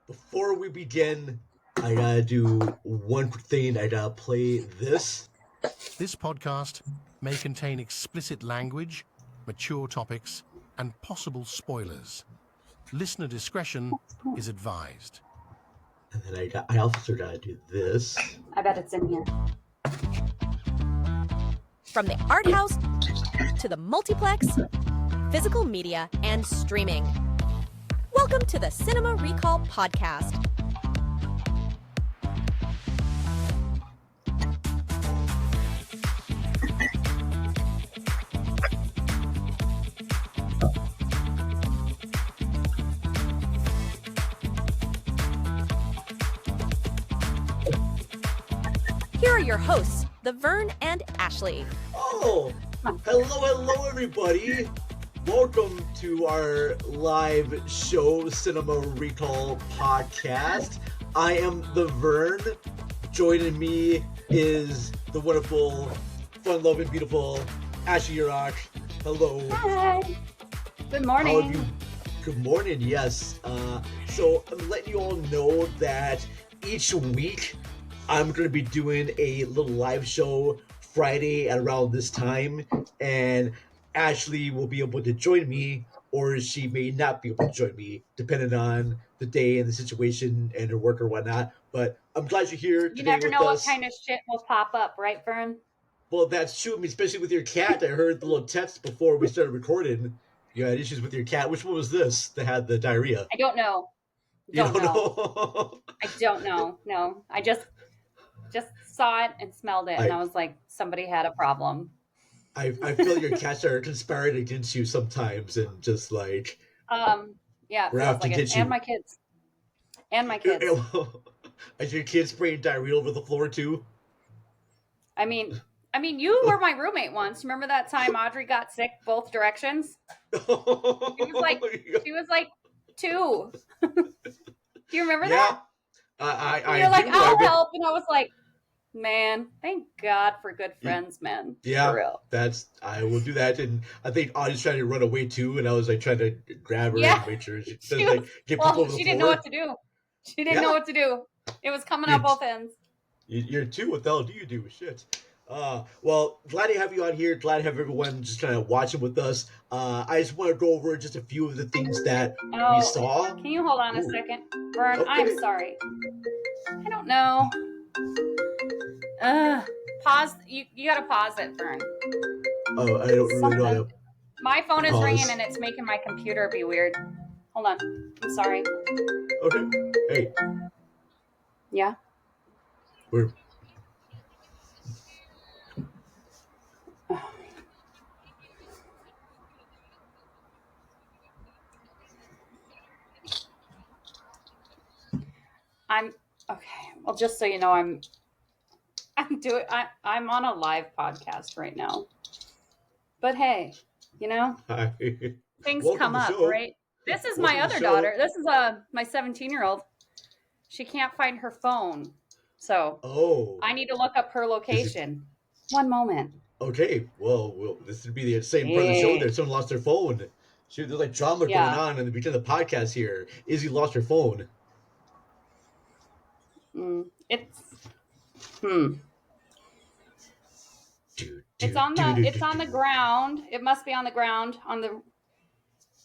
Before we begin, I gotta do one quick thing. I gotta play this. This podcast may contain explicit language, mature topics, and possible spoilers. Listener discretion is advised. And then I also gotta do this. I bet it's in here. From the art house to the multiplex, physical media, and streaming. Welcome to the Cinema Recall Podcast. Here are your hosts, the Vern and Ashley. Oh, hello, everybody. Welcome to our live show, Cinema Recall Podcast. I am the Vern. Joining me is the wonderful, fun-loving, beautiful Ashley Rock. Hello. Hi. Good morning. How have you? Good morning. Yes. So I'm letting you all know that each week I'm going to be doing a little live show Friday at around this time, and Ashley will be able to join me, or she may not be able to join me, depending on the day and the situation and her work or whatnot. But I'm glad you're here today. You never know with us. what kind of shit will pop up, right, Vern? Well, that's true. I mean, especially with your cat. I heard the little text before we started recording. You had issues with your cat. Which one was this that had the diarrhea? I don't know. Don't know. I don't know. No, I just saw it and smelled it, and I was like, somebody had a problem. I feel your cats are conspiring against you sometimes, and just like yeah, we're out to get you. And my kids. Is your kids spraying diarrhea over the floor too? I mean, you were my roommate once. Remember that time Audrey got sick both directions? She was like 2. Do you remember that? You're like, I'll help, and I was like, man, thank God for good friends, man. Yeah, for real. I will do that. And I think Audrey's trying to run away too, and I was like trying to grab her and make sure she doesn't get people over the floor. She didn't know what to do. She didn't know what to do. It was coming out both ends. You're 2. What the hell do you do? Shit. Well, glad to have you on here. Glad to have everyone just kind of watching with us. I just want to go over just a few of the things that we saw. Can you hold on a second? Vern, okay. I'm sorry. I don't know. Pause. You gotta pause it, Vern. Oh, I don't really know how to My phone is ringing and it's making my computer be weird. Hold on. I'm sorry. Okay. Hey. Yeah? We're... I'm okay. Well, just so you know, I'm on a live podcast right now. But hey, you know, things come up, right? This is my other daughter. This is my 17-year-old. She can't find her phone, so I need to look up her location. One moment. Okay, well, this would be the same part of the show. There, someone lost their phone. There's like drama going on in the beginning of the podcast here. Izzy lost her phone. It's on the ground. It must be on the ground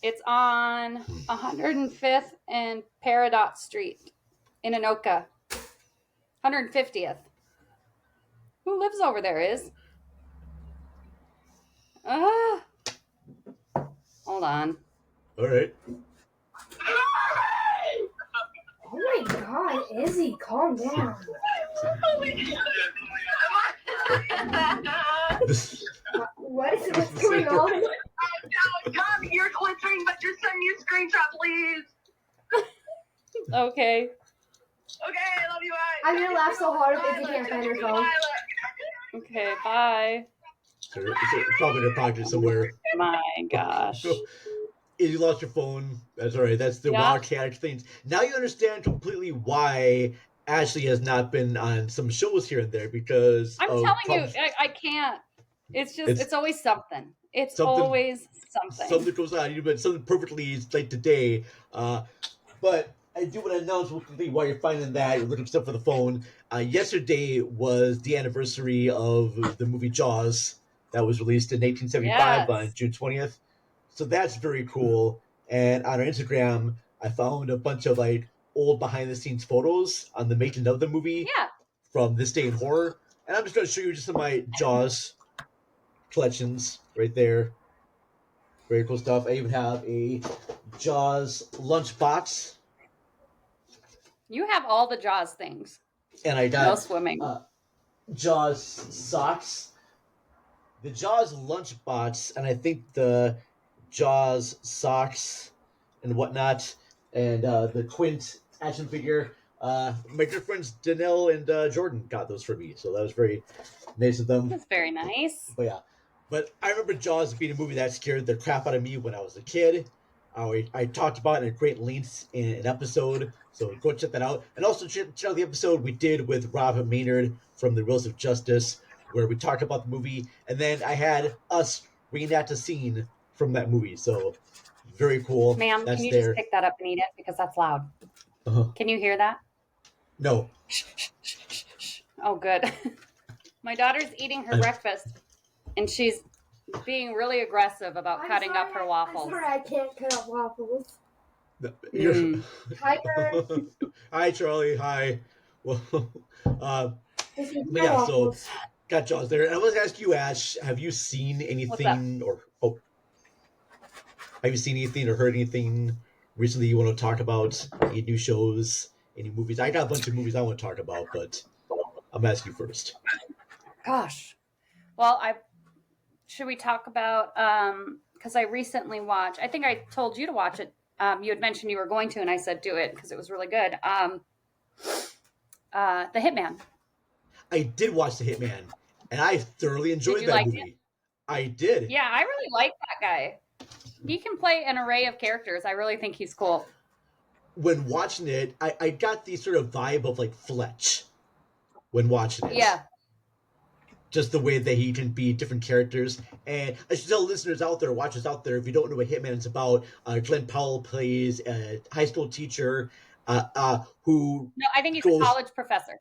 it's on 105th and Peridot Street in Anoka. 150th. Who lives over there is? Hold on. All right. Oh my God, Izzy, calm down. What's going on? Tom, you're glittering, but just send me a screenshot, please. Okay. Okay, I love you, bye. I'm gonna laugh so hard if Izzy can't find her phone. Okay, bye. It's probably in her pocket somewhere. My gosh. If you lost your phone, that's all right. That's the wildcat things. Now you understand completely why Ashley has not been on some shows here and there because I'm telling you, I can't. It's just, it's always something. It's always something. Something goes on. You've been something perfectly like today. But I do want to announce real quickly while you're finding that, you're looking stuff for the phone. Yesterday was the anniversary of the movie Jaws that was released in 1875 on Yes. June 20th. So that's very cool. And on our Instagram, I found a bunch of like old behind the scenes photos on the making of the movie Yeah. from this day in horror. And I'm just going to show you just some of my Jaws collections right there. Very cool stuff. I even have a Jaws lunchbox. You have all the Jaws things. And I got no swimming. Jaws socks. The Jaws lunchbox, and I think the Jaws socks and whatnot, and the Quint action figure. My good friends Danelle and Jordan got those for me, so that was very nice of them. That's very nice. But yeah, but I remember Jaws being a movie that scared the crap out of me when I was a kid. I talked about it at great lengths in an episode, so go check that out. And also check out the episode we did with Rob Maynard from The Wheels of Justice, where we talked about the movie, and then I had us reenact a scene from that movie. So very cool. Ma'am, that's can you there. just pick that up and eat it because that's loud? Can you hear that? No. Oh, good. My daughter's eating her breakfast, and she's being really aggressive about cutting up her waffles. I'm sorry, I can't cut up waffles. Hi, Vern. Hi, Charlie. Hi. Well, but yeah, so got Jaws there. And I was going to ask you, Ash, have you seen anything have you seen anything or heard anything recently you want to talk about? Any new shows, any movies? I got a bunch of movies I want to talk about, but I'm asking you first. Gosh. Well, should we talk about, because I recently watched, I think I told you to watch it. You had mentioned you were going to, and I said do it because it was really good. The Hitman. I did watch The Hitman, and I thoroughly enjoyed that movie. It? I did. Yeah, I really like that guy. He can play an array of characters. I really think he's cool. When watching it, I got the sort of vibe of like Fletch when watching it. Yeah. Just the way that he can be different characters. And I should tell listeners out there, watchers out there, if you don't know what Hitman is about, Glenn Powell plays a high school teacher who... No, I think he's a college professor.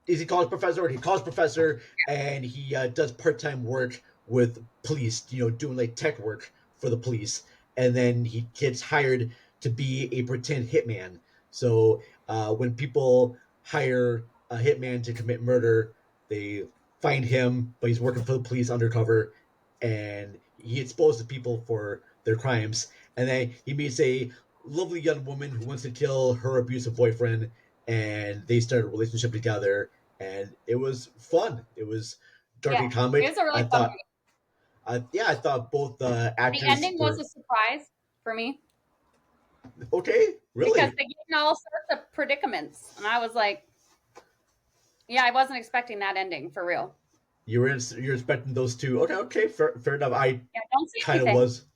Is he a college professor? He's a college professor, and he does part-time work with police, doing like tech work for the police. And then he gets hired to be a pretend hitman. So when people hire a hitman to commit murder, they find him, but he's working for the police undercover, and he exposes people for their crimes. And then he meets a lovely young woman who wants to kill her abusive boyfriend, and they start a relationship together, and it was fun. It was darkly comic. It was a really fun movie. I thought both the actors... The ending was a surprise for me. Okay, really? Because they get in all sorts of predicaments, and I was like, yeah, I wasn't expecting that ending for real. You're expecting those two. Okay, fair enough. I don't say kind anything. of was.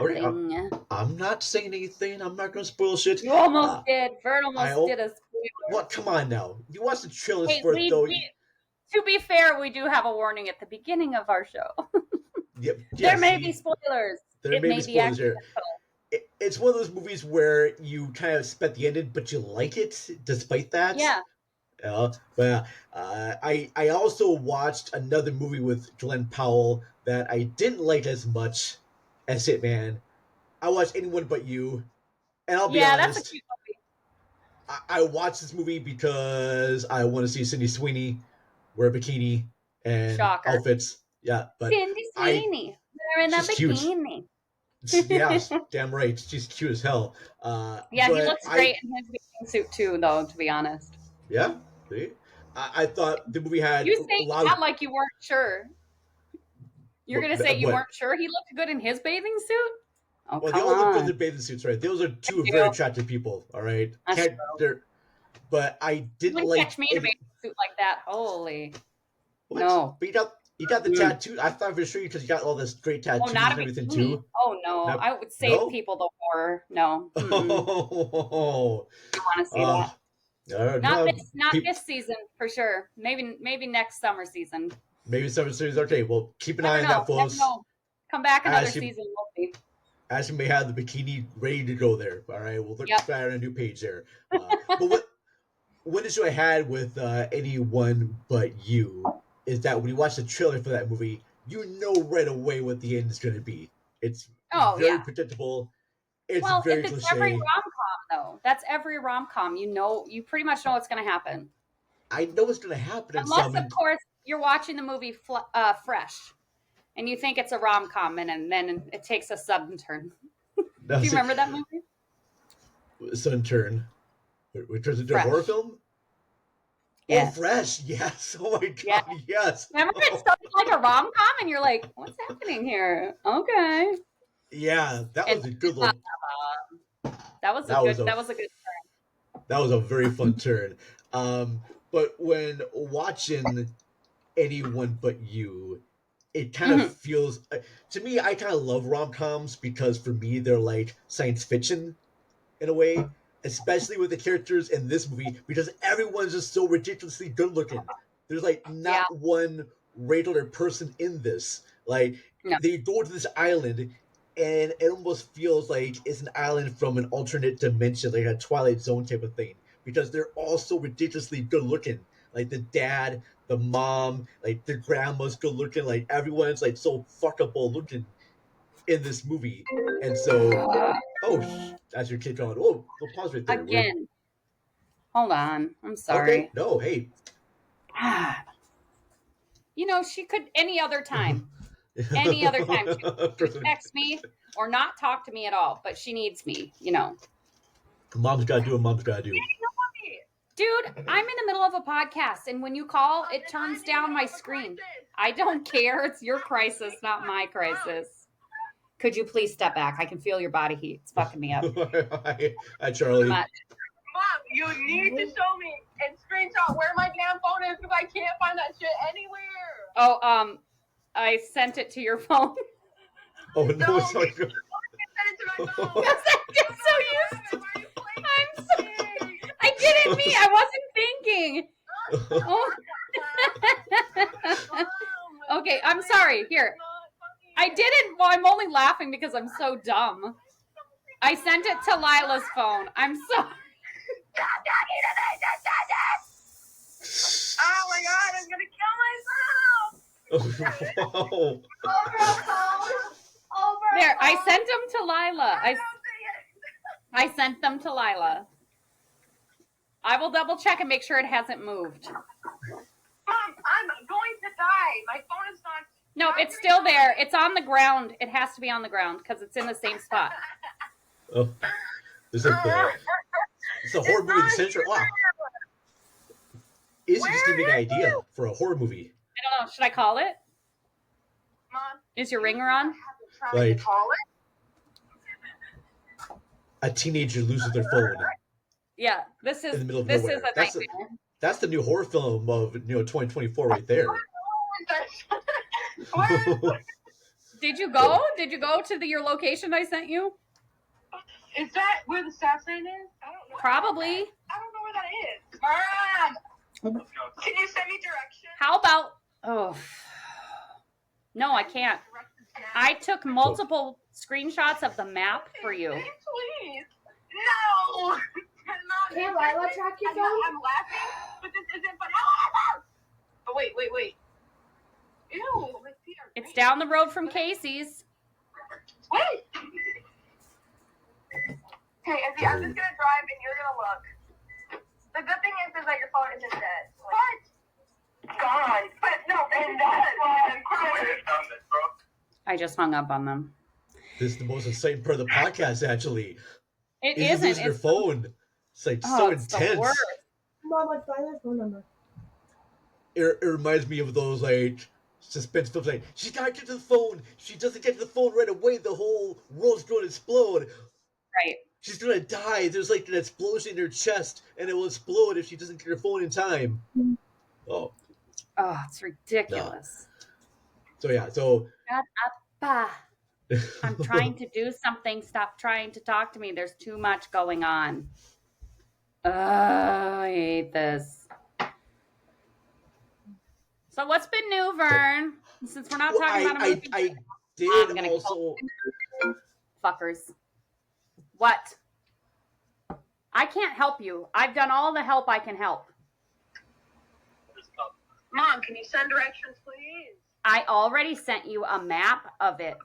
Okay, I'm not saying anything. I'm not going to spoil shit. You almost did. Vern almost did a spoiler. What? Come on now. You watched the trailers to be fair, we do have a warning at the beginning of our show. There may be spoilers. There may be spoilers here. It's one of those movies where you kind of expect the ending, but you like it despite that. Yeah. But I also watched another movie with Glenn Powell that I didn't like as much as Hitman. I watched Anyone But You, and I'll be honest. That's a cute movie. I watched this movie because I want to see Sydney Sweeney wear a bikini and outfits. Yeah, but Sydney Sweeney wearing a bikini. Yes, damn right. She's cute as hell. He looks great in his bathing suit too, though. To be honest. Yeah. See? I thought the movie had you say not like you weren't sure. You're going to say you weren't sure he looked good in his bathing suit? Oh, well, they all look good in their bathing suits, right? Those are two very attractive people, all right? But I didn't like... catch me in a bathing suit like that. Holy. What? No. But you got the tattoo. I thought for sure because you got all this great tattoos and everything too. Oh, no. I would save people the horror. No. I don't want to see that. Not this season for sure. Maybe next summer season. Maybe summer season. Okay, well, keep an eye on that, folks. Come back another season. We'll see. Ashley may have the bikini ready to go there. All right, we'll look at a new page there. But one issue I had with Anyone But You is that when you watch the trailer for that movie, you know right away what the end is going to be. It's very predictable. It's very cliche. It's every rom-com, though. That's every rom-com. You pretty much know what's going to happen. I know what's going to happen. Unless, of course, you're watching the movie fresh, and you think it's a rom-com, and then it takes a sudden turn. Do you remember that movie? Sudden turn. It turns into a horror film? Yes. Oh, Fresh. Yes. Oh, my God. Yes. Remember it started like a rom-com, and you're like, what's happening here? Okay. Yeah, that was a good one. That was a good turn. That was a very fun turn. But when watching Anyone But You, it kind of feels to me. I kind of love rom-coms because for me they're like science fiction in a way, especially with the characters in this movie because everyone's just so ridiculously good looking. There's like not one regular person in this. Like they go to this island. And it almost feels like it's an island from an alternate dimension, like a Twilight Zone type of thing, because they're all so ridiculously good looking. Like the dad, the mom, like the grandma's good looking. Like everyone's like so fuckable looking in this movie. And so, that's your kid going. Oh, we'll pause right there. Again. Hold on. I'm sorry. Okay. No, hey. She could any other time. Any other time she could text me or not talk to me at all, but she needs me, Mom's gotta do what mom's gotta do. Dude, I'm in the middle of a podcast, and when you call, it turns down my screen. I don't care. It's your crisis, not my crisis. Could you please step back? I can feel your body heat. It's fucking me up. Hi, Charlie. Mom, you need to show me and screenshot where my damn phone is because I can't find that shit anywhere. Oh, I sent it to your phone. Oh, no, sorry. I sent it to my phone. Because I'm just so used to I'm sorry. I didn't mean, I wasn't thinking. Oh. Okay, I'm sorry. Here. I didn't, well, I'm only laughing because I'm so dumb. I sent it to Lila's phone. I'm sorry. Oh my God, I'm going to kill myself. There, I sent them to Lila. I sent them to Lila. I will double check and make sure it hasn't moved. Mom, I'm going to die. My phone is not. No, it's still there. It's on the ground. It has to be on the ground because it's in the same spot. Oh, it's a horror movie in the center. Wow. Izzy just gave me an idea for a horror movie. I don't know. Should I call it? Mom, is your ringer on? Like a teenager loses their phone. Yeah, this is in the middle of this nowhere. is a nightmare. That's the new horror film of 2024 right there. Did you go? Did you go to your location I sent you? Is that where the stop sign is? I don't know. Probably. I don't know where that is. Mom, can you send me directions? How about? Oh, no, I can't. I took multiple screenshots of the map for you. Please, no. Can Lila track your phone? I'm laughing, but this isn't funny. Oh, wait. Ew. It's down the road from Casey's. Wait. Hey, Izzy, I'm just gonna drive and you're gonna look. The good thing is that your phone isn't dead. What? Gone. But no, and that's why I'm crying. I just hung up on them. This is the most exciting part of the podcast, actually. It isn't. It's your phone. It's like so intense. Mom, let's buy their phone number. It reminds me of those like suspense films. Like she's gotta get to the phone. She doesn't get to the phone right away. The whole world's going to explode. Right. She's gonna die. There's like an explosion in her chest, and it will explode if she doesn't get her phone in time. Oh, it's ridiculous. No. So Shut up. I'm trying to do something. Stop trying to talk to me. There's too much going on. I hate this. So what's been new, Vern? Since we're not talking about a movie. I did also. fuckers. What? I can't help you. I've done all the help I can help. Mom, can you send directions, please? I already sent you a map of it.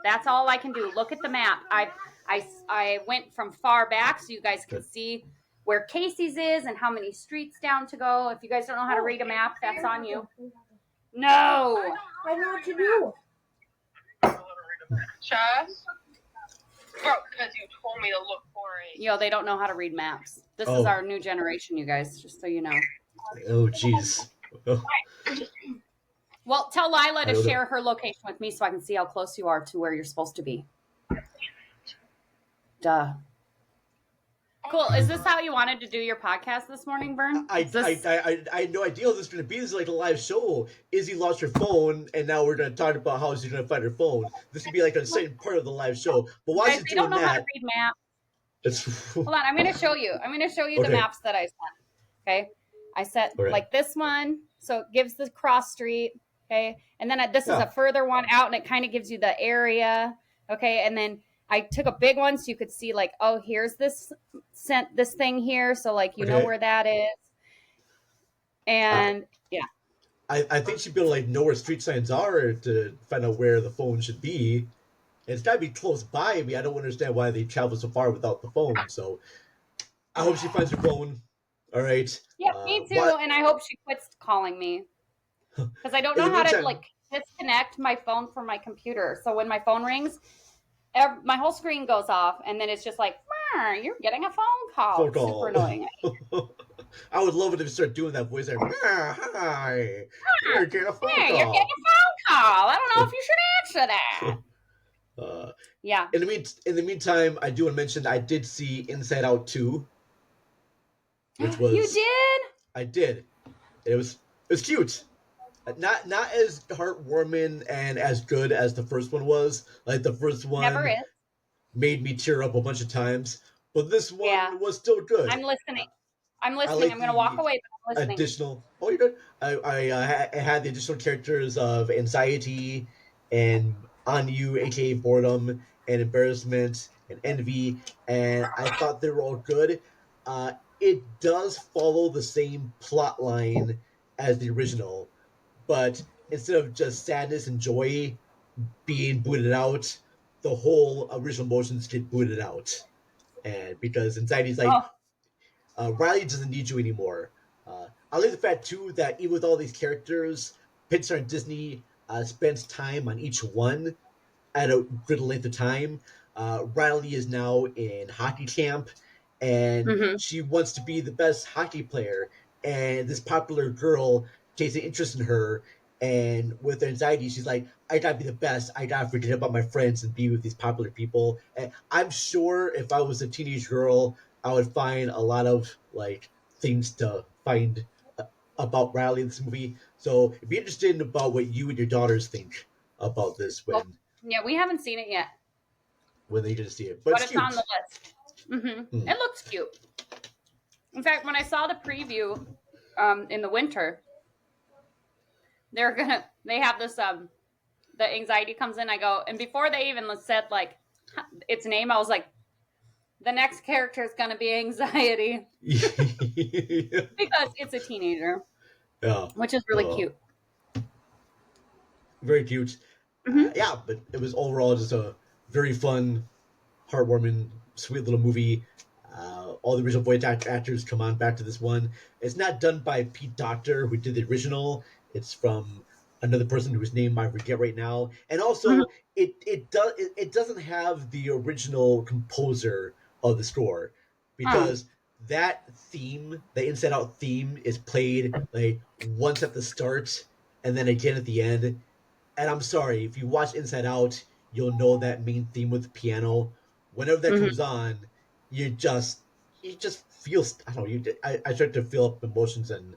That's all I can do. Look at the map. I went from far back so you guys can see where Casey's is and how many streets down to go. If you guys don't know how to read a map, that's on you. No. I know what to do. Chess? Bro, because you told me to look for it. Yo, they don't know how to read maps. This is our new generation, you guys, just so you know. Oh, jeez. Oh. Well, tell Lila to share her location with me so I can see how close you are to where you're supposed to be. Duh. Cool. Is this how you wanted to do your podcast this morning, Vern? I had no idea what this was going to be. This is like a live show. Izzy lost her phone, and now we're going to talk about how she's going to find her phone. This could be like a second part of the live show. But while she's doing that, they don't know how to read maps. Hold on, I'm going to show you. I'm going to show you the maps that I sent. Okay, I set like this one, so it gives the cross street. Okay, and then this is a further one out, and it kind of gives you the area. Okay, and then I took a big one so you could see like, oh, here's this thing here, so like you know where that is. And I think she'd be able to like know where street signs are to find out where the phone should be. And it's got to be close by. I mean, I don't understand why they travel so far without the phone. So I hope she finds her phone. All right. Yeah, me too. And I hope she quits calling me because I don't know how to like disconnect my phone from my computer. So when my phone rings, my whole screen goes off, and then it's just like, you're getting a phone call. Super annoying. I would love it if you start doing that voice. Like, hi, you're getting a phone call. You're getting a phone call. I don't know if you should answer that. Yeah. In the meantime, I do want to mention I did see Inside Out 2. Which was You did? I did. It was cute. Not as heartwarming and as good as the first one was. Like the first one never is. Made me tear up a bunch of times, but this one was still good. I'm listening. I'm going to walk away, but I'm listening. Additional. Oh, you're good. I had the additional characters of anxiety and ennui, aka boredom, and embarrassment and envy, and I thought they were all good. It does follow the same plot line as the original, but instead of just sadness and joy being booted out, the whole original emotions get booted out. And because anxiety is like, Riley doesn't need you anymore. I like the fact, too, that even with all these characters, Pixar and Disney spends time on each one at a good length of time. Riley is now in hockey camp, and she wants to be the best hockey player. And this popular girl takes an interest in her, and with her anxiety, she's like, I gotta be the best. I gotta forget about my friends and be with these popular people. And I'm sure if I was a teenage girl, I would find a lot of like things to find about Riley in this movie. So it'd be interesting about what you and your daughters think about this when we haven't seen it yet. When they get to see it, but it's on the list. It looks cute. In fact, when I saw the preview in the winter, they have this the anxiety comes in. I go, and before they even said like its name, I was like, the next character is going to be anxiety because it's a teenager. Yeah, which is really cute. Very cute. Yeah, but it was overall just a very fun, heartwarming, sweet little movie. All the original voice actors come on back to this one. It's not done by Pete Docter, who did the original. It's from another person whose name I forget right now. And also, it doesn't have the original composer of the score, because that theme, the Inside Out theme, is played like once at the start and then again at the end. And I'm sorry, if you watch Inside Out, you'll know that main theme with the piano. Whenever that comes on, you just feel, I don't know, I start to feel up emotions and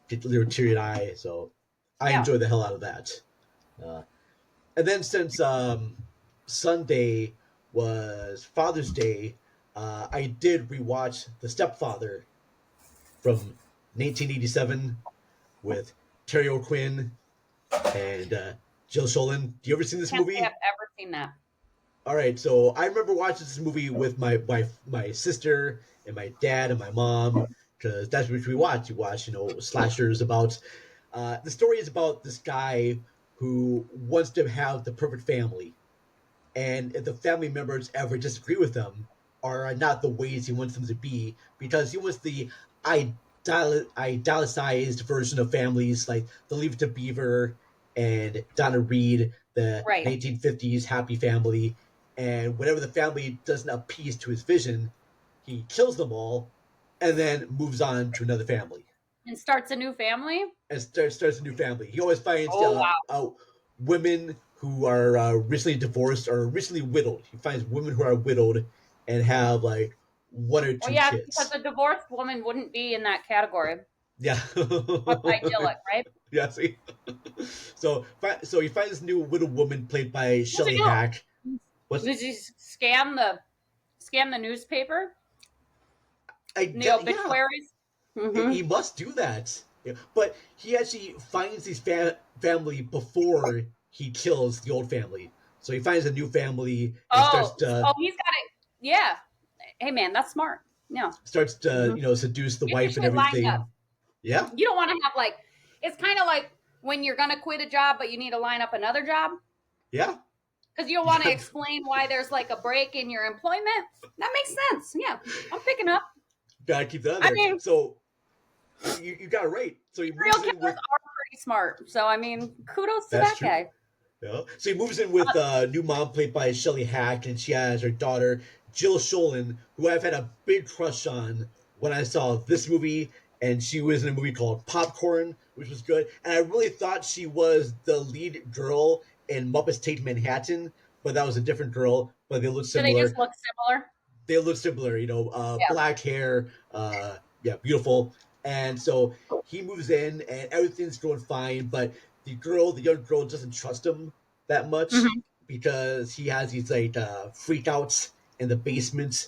get a little teary eye. So I enjoy the hell out of that. And then since Sunday was Father's Day, I did rewatch The Stepfather from 1987 with Terry O'Quinn and Jill Schoelen. Do you ever seen this movie? I've ever seen that. All right, so I remember watching this movie with my sister and my dad and my mom because that's what we watch. You watch, slashers about. The story is about this guy who wants to have the perfect family, and if the family members ever disagree with him or are not the ways he wants them to be, because he wants the idealized version of families like the Leave It to Beaver and Donna Reed, the Right. 1950s happy family, and whenever the family doesn't appease to his vision, he kills them all and then moves on to another family And starts a new family? and starts a new family. He always finds wow. women who are recently divorced or recently widowed. He finds women who are widowed and have like one or two yeah, kids. because a divorced woman wouldn't be in that category. Yeah. What's idyllic, right? Yeah, see? So he finds this new widowed woman played by Shelley Hack. Did he scan the newspaper? The obituaries? Yeah. Mm-hmm. He must do that. Yeah. But he actually finds his family before he kills the old family. So he finds a new family and starts to. He's got it. Yeah. Hey, man, that's smart. Yeah. Starts to seduce the wife and everything. Yeah. You don't want to have it's kind of like when you're gonna quit a job, but you need to line up another job. Yeah. Because you don't want to explain why there's like a break in your employment. That makes sense. Yeah, I'm picking up. Gotta keep that there. I mean, so you got it right. So he real killers are pretty smart. So I mean, kudos to that guy. Yeah. So he moves in with a new mom played by Shelley Hack, and she has her daughter Jill Sholin, who I've had a big crush on when I saw this movie, and she was in a movie called Popcorn, which was good. And I really thought she was the lead girl in Muppets Take Manhattan, but that was a different girl. But they look similar. Do they just look similar? They look similar, black hair, beautiful. And so he moves in, and everything's going fine, but the young girl, doesn't trust him that much because he has these freak outs in the basement.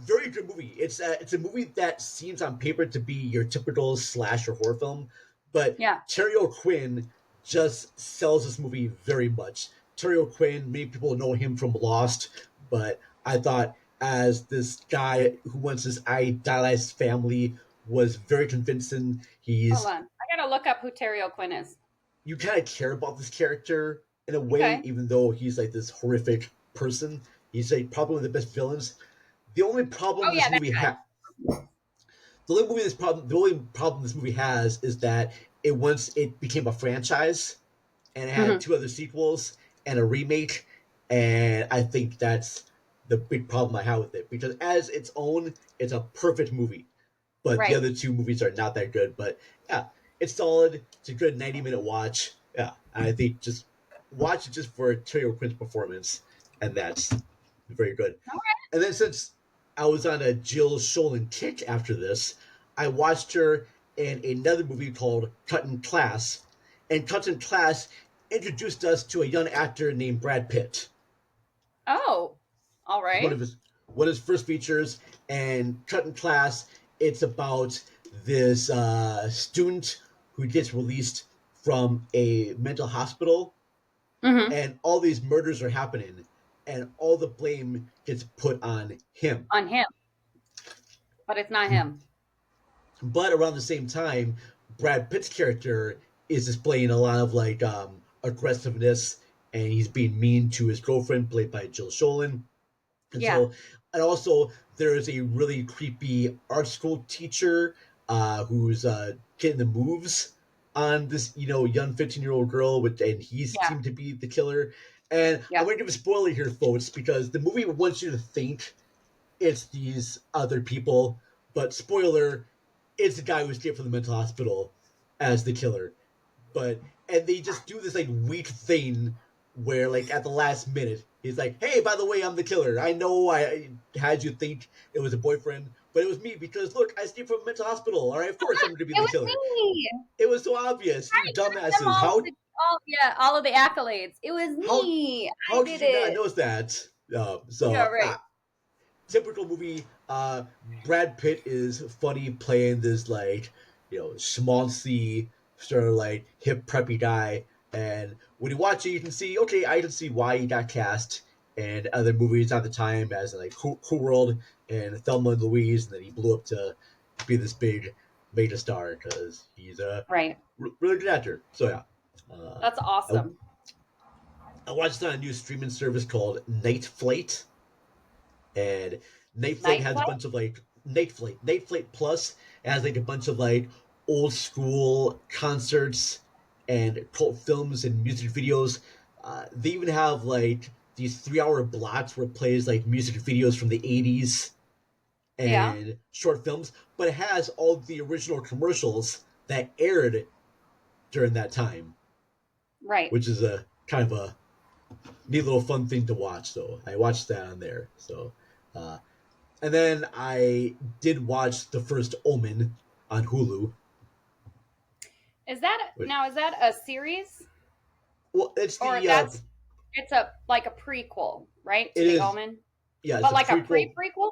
Very good movie. It's a movie that seems on paper to be your typical slasher horror film, but Terry O'Quinn just sells this movie very much. Terry O'Quinn, many people know him from Lost, but I thought as this guy who wants this idealized family was very convincing. Hold on. I gotta look up who Terry O'Quinn is. You kind of care about this character in a way, even though he's like this horrific person. He's like probably one of the best villains. The only problem this movie has, the only problem this movie has is that once it became a franchise, and it had 2 other sequels and a remake, and I think that's the big problem I have with it, because as its own, it's a perfect movie, but the other 2 movies are not that good. But yeah, it's solid. It's a good 90-minute watch. Yeah, and I think just watch it just for Terry O'Quinn's performance, and that's very good. All right. And then since I was on a Jill Sholin kick after this, I watched her in another movie called Cutting Class, and Cutting Class introduced us to a young actor named Brad Pitt. Oh, all right. One of his first features, and Cutting Class, it's about this student who gets released from a mental hospital, and all these murders are happening, and all the blame gets put on him. On him. But it's not him. But around the same time, Brad Pitt's character is displaying a lot of aggressiveness, and he's being mean to his girlfriend, played by Jill Sholin. And also there is a really creepy art school teacher who's getting the moves on this, young 15-year-old girl, and he seemed to be the killer. And I'm going to give a spoiler here, folks, because the movie wants you to think it's these other people, but spoiler, it's the guy who escaped from the mental hospital as the killer. And they just do this weak thing where at the last minute he's like, "Hey, by the way, I'm the killer. I know I had you think it was a boyfriend, but it was me because look, I escaped from a mental hospital. All right, of course I'm going to be the killer." Me. It was so obvious. You dumbasses. All of the accolades. It was me. How did you not notice that? Typical movie. Brad Pitt is funny playing this schmaltzy sort of hip preppy guy, and when you watch it, you can see, okay, I can see why he got cast, and other movies at the time, as like Cool World and Thelma and Louise, and then he blew up to be this big major star because he's a really good actor. So yeah, that's awesome. I watched on a new streaming service called Night Flight, and Night Flight has a bunch of like Night Flight Plus has like a bunch of like old school concerts and cult films and music videos. They even have like these 3-hour blocks where it plays like music videos from the 80s and short films, but it has all the original commercials that aired during that time. Right. Which is a kind of a neat little fun thing to watch. So I watched that on there. So, and then I did watch The First Omen on Hulu. Is that a series? Well, it's the it's a like a prequel, right? To The Omen. Yeah, but like a prequel.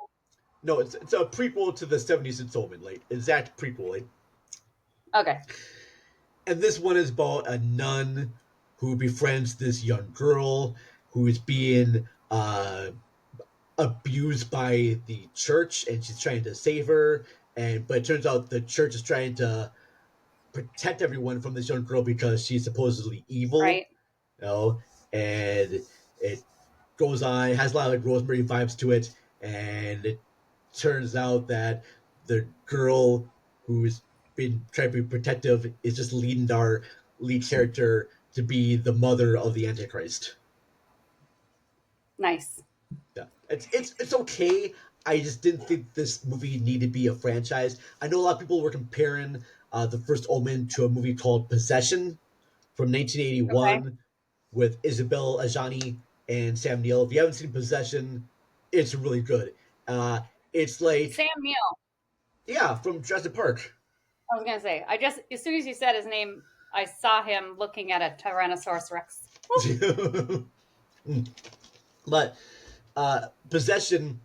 No, it's a prequel to the 70s Insomniac, like exact prequel. Like. Okay. And this one is about a nun who befriends this young girl who is being abused by the church, and she's trying to save her. But it turns out the church is trying to protect everyone from this young girl because she's supposedly evil. Right. You know, and it goes on. It has a lot of like Rosemary vibes to it, and it turns out that the girl who's been trying to be protective is just leading our lead character to be the mother of the Antichrist. Nice. Yeah, it's okay. I just didn't think this movie needed to be a franchise. I know a lot of people were comparing The First Omen to a movie called Possession from 1981 with Isabelle Adjani and Sam Neill. If you haven't seen Possession, it's really good. It's like Sam Neill. Yeah, from Jurassic Park. I was gonna say, as soon as you said his name, I saw him looking at a Tyrannosaurus Rex. But Possession,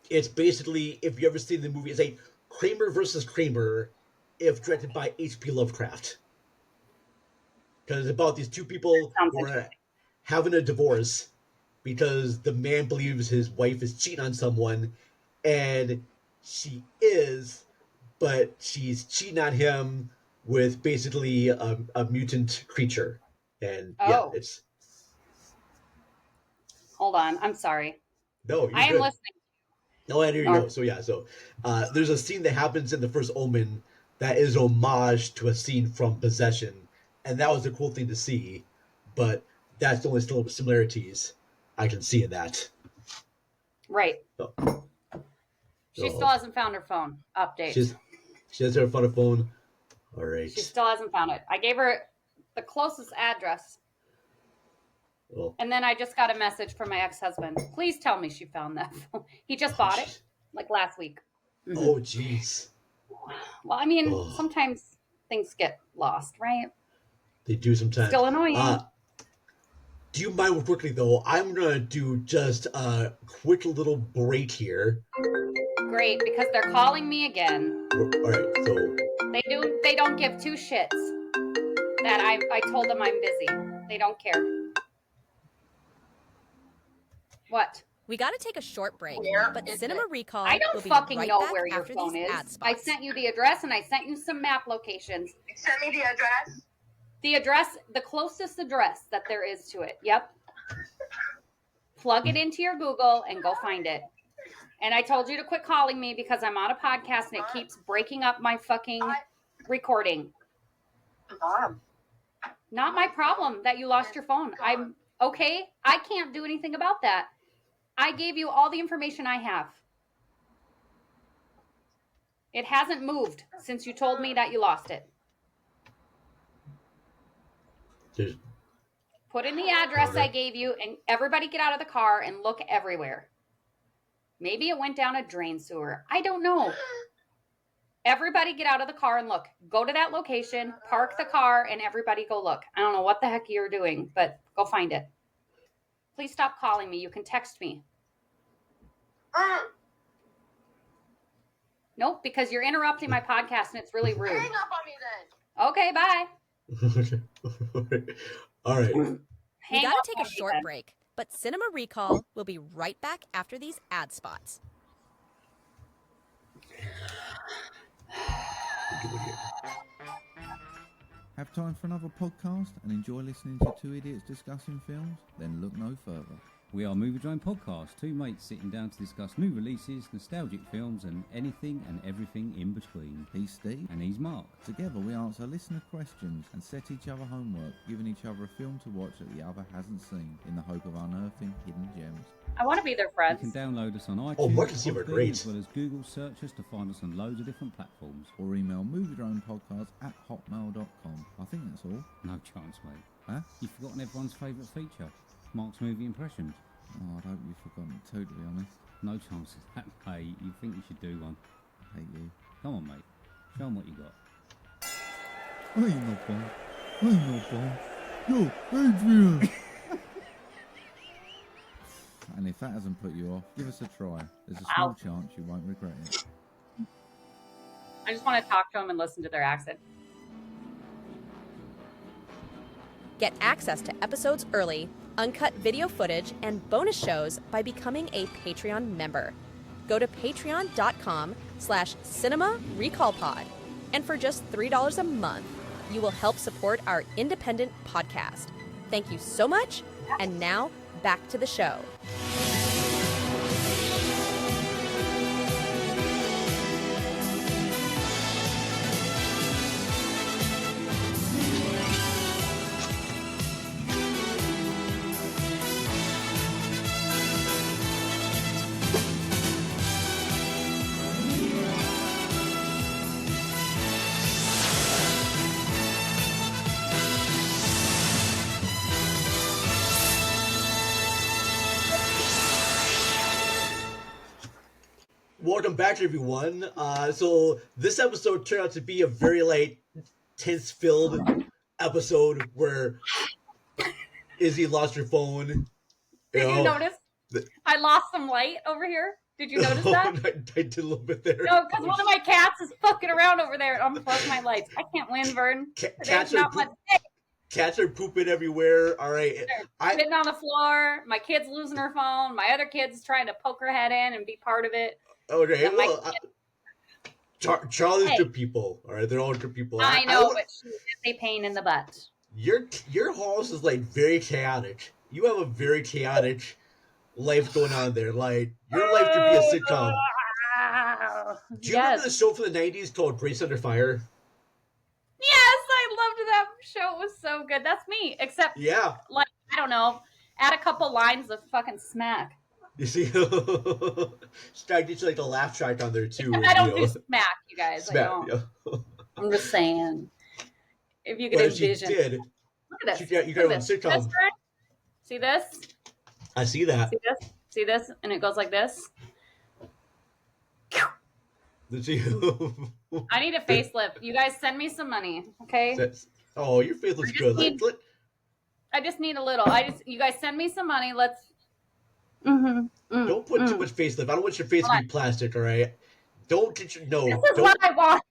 it's basically, if you ever seen the movie, it's like Kramer versus Kramer if directed by H.P. Lovecraft. Because it's about these two people who are having a divorce because the man believes his wife is cheating on someone, and she is, but she's cheating on him with basically a mutant creature. And yeah, it's... Hold on, I'm sorry. No, I am listening. No, I hear you. So yeah, there's a scene that happens in The First Omen that is homage to a scene from Possession, and that was a cool thing to see. But that's the only similarities I can see in that. Right. She still hasn't found her phone. Update. She hasn't found her phone. All right. She still hasn't found it. I gave her the closest address. Well, and then I just got a message from my ex-husband. Please tell me she found that phone. He just bought it like last week. Oh, jeez. Well, I mean, sometimes things get lost, right? They do sometimes. Still annoying. Do you mind quickly, though? I'm going to do just a quick little break here. Great, because they're calling me again. All right, so... They don't give two shits that I told them I'm busy. They don't care. What? We got to take a short break, but Cinema Recall I don't will be fucking right know back where your after phone these is. ad spots. I sent you the address and I sent you some map locations. Send me the address. The address, the closest address that there is to it. Yep. Plug it into your Google and go find it. And I told you to quit calling me because I'm on a podcast and it keeps breaking up my fucking recording. Not my problem that you lost your phone. I'm okay. I can't do anything about that. I gave you all the information I have. It hasn't moved since you told me that you lost it. Put in the address I gave you and everybody get out of the car and look everywhere. Maybe it went down a drain sewer. I don't know. Everybody get out of the car and look. Go to that location, park the car, and everybody go look. I don't know what the heck you're doing, but go find it. Please stop calling me. You can text me. Nope, because you're interrupting my podcast and it's really rude. Hang up on me then. Okay, bye. All right. We got to take a short break, But Cinema Recall will be right back after these ad spots. Have time for another podcast and enjoy listening to two idiots discussing films? Then look no further. We are Movie Drone Podcast, two mates sitting down to discuss new releases, nostalgic films, and anything and everything in between. He's Steve. And he's Mark. Together we answer listener questions and set each other homework, giving each other a film to watch that the other hasn't seen, in the hope of unearthing hidden gems. I want to be their friends. You can download us on iTunes, Oh, Mark and Steve are great. as well as Google searches to find us on loads of different platforms. Or email moviedronepodcast@hotmail.com. I think that's all. No chance, mate. Huh? You've forgotten everyone's favourite feature, Mark's movie impressions. Oh, I hope you've forgotten it too, to be honest. No chance of that, mate. You think you should do one. I hate you. Come on, mate. Show 'em what you got. I ain't no bomb. I ain't no bomb. Yo, Adrian! And if that hasn't put you off, give us a try. There's a small chance you won't regret it. I just want to talk to them and listen to their accent. Get access to episodes early, uncut video footage, and bonus shows by becoming a Patreon member. Go to patreon.com/Cinema Recall Pod. And for just $3 a month, you will help support our independent podcast. Thank you so much. And now, back to the show. Welcome back, everyone. So this episode turned out to be a very tense-filled episode where Izzy lost her phone. Did you notice? I lost some light over here. Did you notice that? I did a little bit there. No, because one of my cats is fucking around over there and unplugged my lights. I can't win, Vern. Cats are pooping everywhere. All right. Sitting on the floor. My kid's losing her phone. My other kid's trying to poke her head in and be part of it. Okay, well, Charlie's good people. All right, they're all good people. I know, but she's a pain in the butt. Your house is very chaotic. You have a very chaotic life going on there. Like your life could be a sitcom. Do you remember the show from the '90s called Grace Under Fire? Yes, I loved that show. It was so good. That's me, except I don't know, add a couple lines of fucking smack. You see, Stag gets the laugh track on there too. I don't do smack, you guys. Smack, I don't. I'm just saying. If you could envision. Look at this. You got a sitcom. See this? I see that. See this? And it goes like this. I need a facelift. You guys send me some money, okay? Your face looks good. I just need a little. You guys send me some money. Let's. Don't put too much facelift. I don't want your face to be plastic, all right? Don't get your This is what I want.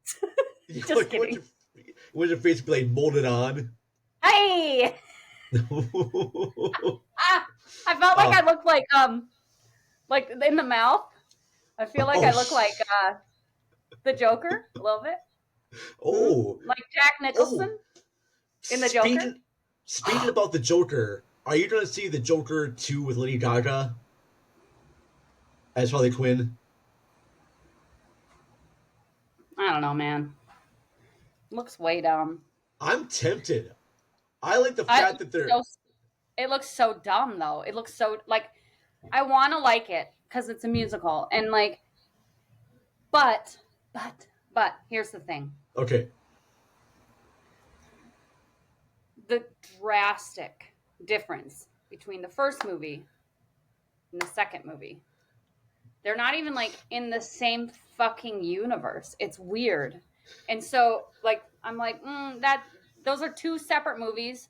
Just kidding. You want your face to be molded on. Hey! I felt like I looked like in the mouth. I feel like I look like the Joker a little bit. Oh. Like Jack Nicholson in the Joker. Speaking about the Joker, are you going to see the Joker 2 with Lady Gaga as Harley Quinn? I don't know, man. Looks way dumb. I'm tempted. I like the fact that they're... It looks so dumb, though. It looks so, I want to like it because it's a musical. And, but, here's the thing. Okay. The drastic difference between the first movie and the second movie. They're not even in the same fucking universe. It's weird. And so I'm those are two separate movies,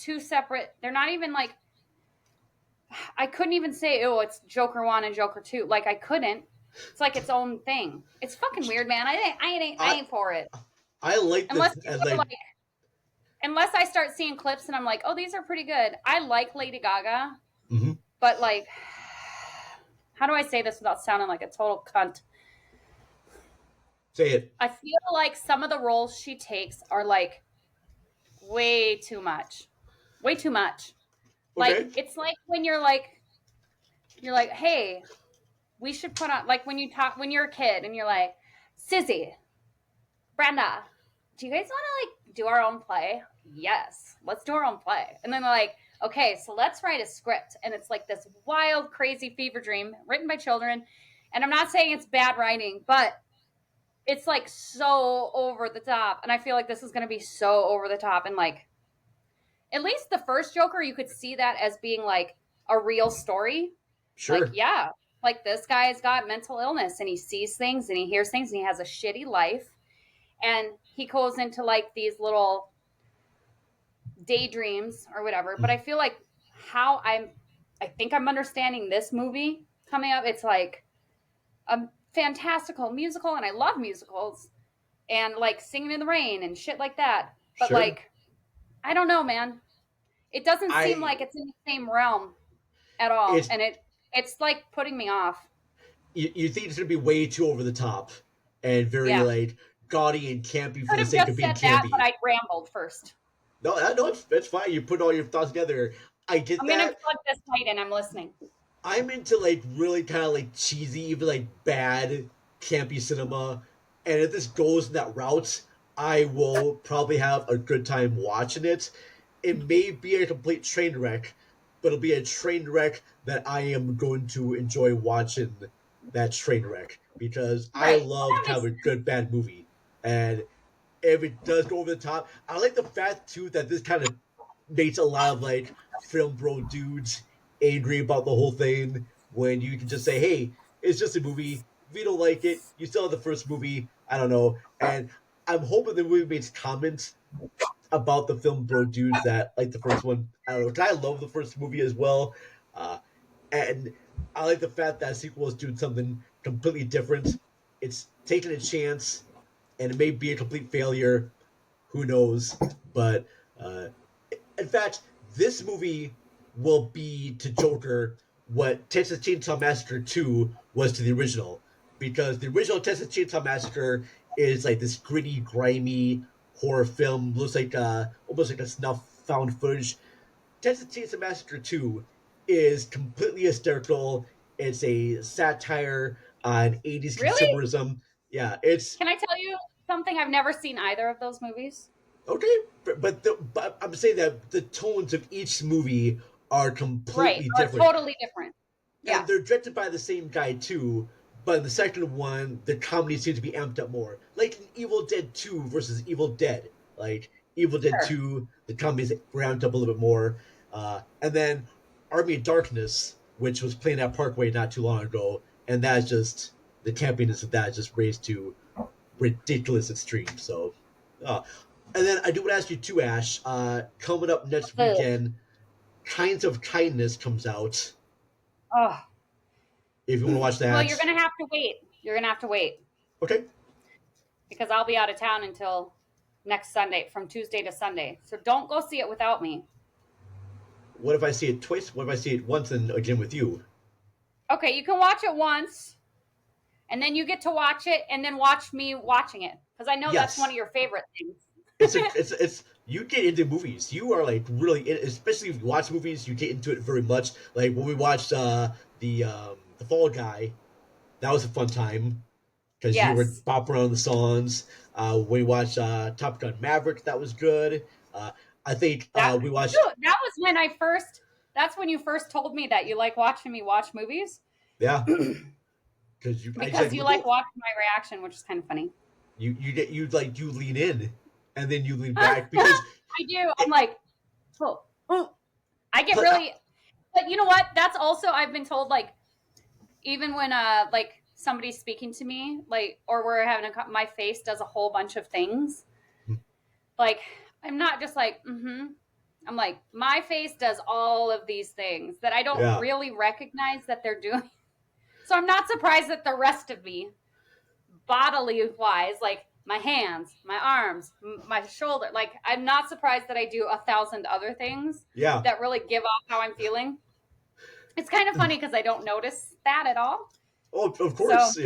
they're not even I couldn't even say, it's Joker 1 and Joker 2. I couldn't. It's its own thing. It's fucking weird, man. I ain't for it. I like unless this. Unless I start seeing clips and I'm like, oh, these are pretty good. I like Lady Gaga. Mm-hmm. But like, how do I say this without sounding like a total cunt? Say it. I feel like some of the roles she takes are like way too much. Way too much. Okay. Like, it's like when you're like, hey, we should put on, like when you're a kid and you're like, Sizzy, Brenda, do you guys want to like do our own play? Yes, let's do our own play. And then they're like, okay, so let's write a script. And it's like this wild, crazy fever dream written by children. And I'm not saying it's bad writing, but it's like so over the top. And I feel like this is going to be so over the top. And like, at least the first Joker, you could see that as being like a real story. Sure. Like, yeah, like this guy's got mental illness and he sees things and he hears things and he has a shitty life. And he goes into like these little daydreams or whatever. But I feel like I think I'm understanding this movie coming up. It's like a fantastical musical, and I love musicals and like Singing in the Rain and shit like that. But sure. like, I don't know, man. It doesn't seem like it's in the same realm at all. And it's like putting me off. You think it's going to be way too over the top and very like gaudy and campy for the sake of being campy. That, but I rambled first. No, it's fine. You put all your thoughts together. I get I'm that. I'm going to plug this tight in. I'm listening. I'm into like really kind of like cheesy, even like bad, campy cinema. And if this goes in that route, I will probably have a good time watching it. It may be a complete train wreck, but it'll be a train wreck that I am going to enjoy watching that train wreck because I love kind of a good bad movie. And if it does go over the top, I like the fact too that this kind of makes a lot of like film bro dudes angry about the whole thing when you can just say, hey, it's just a movie. If you don't like it, you still have the first movie. I don't know. And I'm hoping the movie makes comments about the film bro dudes that like the first one. I don't know. 'Cause I love the first movie as well. And I like the fact that sequel is doing something completely different. It's taking a chance, and it may be a complete failure. Who knows? But in fact, this movie will be to Joker what Texas Chainsaw Massacre 2 was to the original. Because the original Texas Chainsaw Massacre is like this gritty, grimy horror film. Looks like almost like a snuff found footage. Texas Chainsaw Massacre 2 is completely hysterical. It's a satire on 80s consumerism. Yeah, it's... Can I tell you something? I've never seen either of those movies. Okay, but I'm saying that the tones of each movie are completely different. Totally different. Yeah. And they're directed by the same guy too, but in the second one, the comedy seems to be amped up more. Like in Evil Dead 2 versus Evil Dead. Like Evil Dead 2, the comedy's ramped up a little bit more. And then Army of Darkness, which was playing at Parkway not too long ago, and that's just, the campiness of that is just raised to ridiculous extremes. So, and then I do want to ask you too, Ash, coming up next weekend, Kinds of Kindness comes out. Oh. If you want to watch that. Well, you're going to have to wait. You're going to have to wait. Okay. Because I'll be out of town until next Sunday, from Tuesday to Sunday. So don't go see it without me. What if I see it twice? What if I see it once and again with you? Okay, you can watch it once, and then you get to watch it, and then watch me watching it. Because I know that's one of your favorite things. It's you get into movies. You are like really, especially if you watch movies, you get into it very much. Like when we watched the Fall Guy, that was a fun time because you were bopping around the songs. When we watched Top Gun Maverick, that was good. I think we watched. That was when that's when you first told me that you like watching me watch movies. Yeah. Because you like watching my reaction, which is kind of funny. You lean in. And then you lean back because I do. I'm like, I get really. But you know what? That's also, I've been told, like, even when like somebody's speaking to me, like, or we're having my face does a whole bunch of things. Like, I'm not just like, I'm like, my face does all of these things that I don't really recognize that they're doing. So I'm not surprised that the rest of me, bodily wise, like, my hands, my arms, my shoulder. Like, I'm not surprised that I do 1,000 other things that really give off how I'm feeling. It's kind of funny because I don't notice that at all. Oh, of course,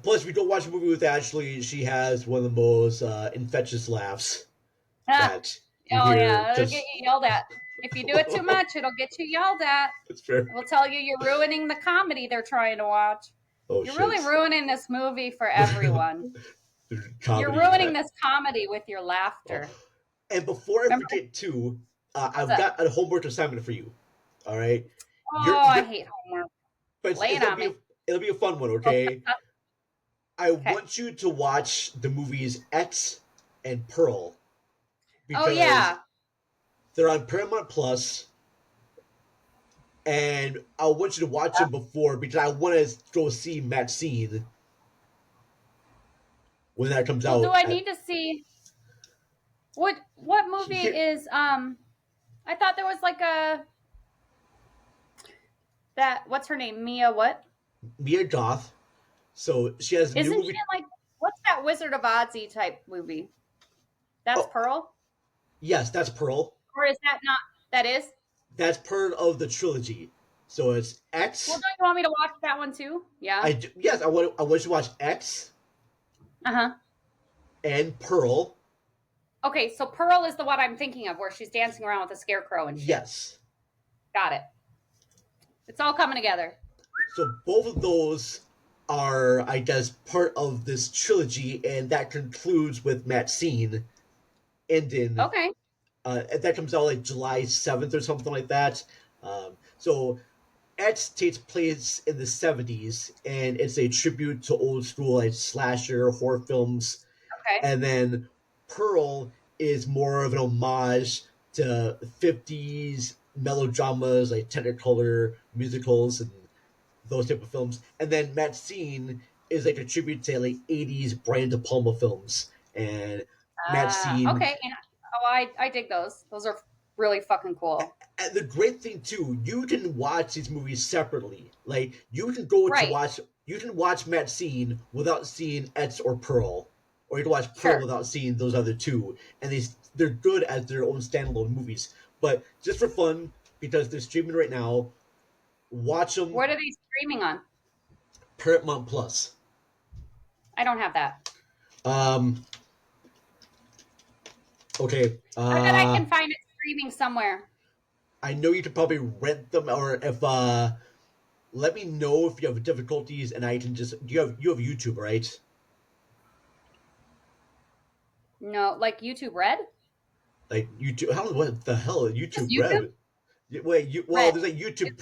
plus, if you don't watch a movie with Ashley, she has one of the most infectious laughs that you hear. Yeah, it'll get you yelled at. If you do it too much, it'll get you yelled at. That's fair. It will tell you you're ruining the comedy they're trying to watch. You're really ruining this movie for everyone. You're ruining this comedy with your laughter. And before I forget too, I've got a homework assignment for you. All right. I hate homework. But it'll be a fun one, okay? I want you to watch the movies X and Pearl. Because they're on Paramount Plus. And I want you to watch them before because I want to go see Matt Scene when that comes out. Do I need to see what movie is I thought there was like what's her name? Mia what? Mia Goth. So she has a new movie. Isn't she like what's that Wizard of Oz-y type movie? That's Pearl? Yes, that's Pearl. Or is that not that is? That's part of the trilogy. So it's X. Well, don't you want me to watch that one too? Yeah. Yes, I want you to watch X. And Pearl. Okay, so Pearl is the one I'm thinking of where she's dancing around with a scarecrow and shit. Yes. Got it. It's all coming together. So both of those are, I guess, part of this trilogy, and that concludes with Matt Scene ending. Okay. That comes out like July 7th or something like that. So X takes place in the 70s, and it's a tribute to old school like slasher horror films. Okay. And then Pearl is more of an homage to 50s melodramas like Technicolor musicals and those type of films. And then Matt Scene is like a tribute to like 80s Brian De Palma films. And Matt Scene. Okay. I dig those. Those are really fucking cool. And the great thing too, you can watch these movies separately. Like you can go to watch, you can watch Matt Scene without seeing X or Pearl, or you can watch Pearl without seeing those other two, and they're good as their own standalone movies. But just for fun, because they're streaming right now, watch them. What are they streaming on? Paramount Plus. I don't have that. Okay. I bet I can find it streaming somewhere. I know you could probably rent them, or if let me know if you have difficulties, and I can just you have YouTube, right? No, like YouTube Red. Like YouTube? What the hell? YouTube Red? Wait, there's a YouTube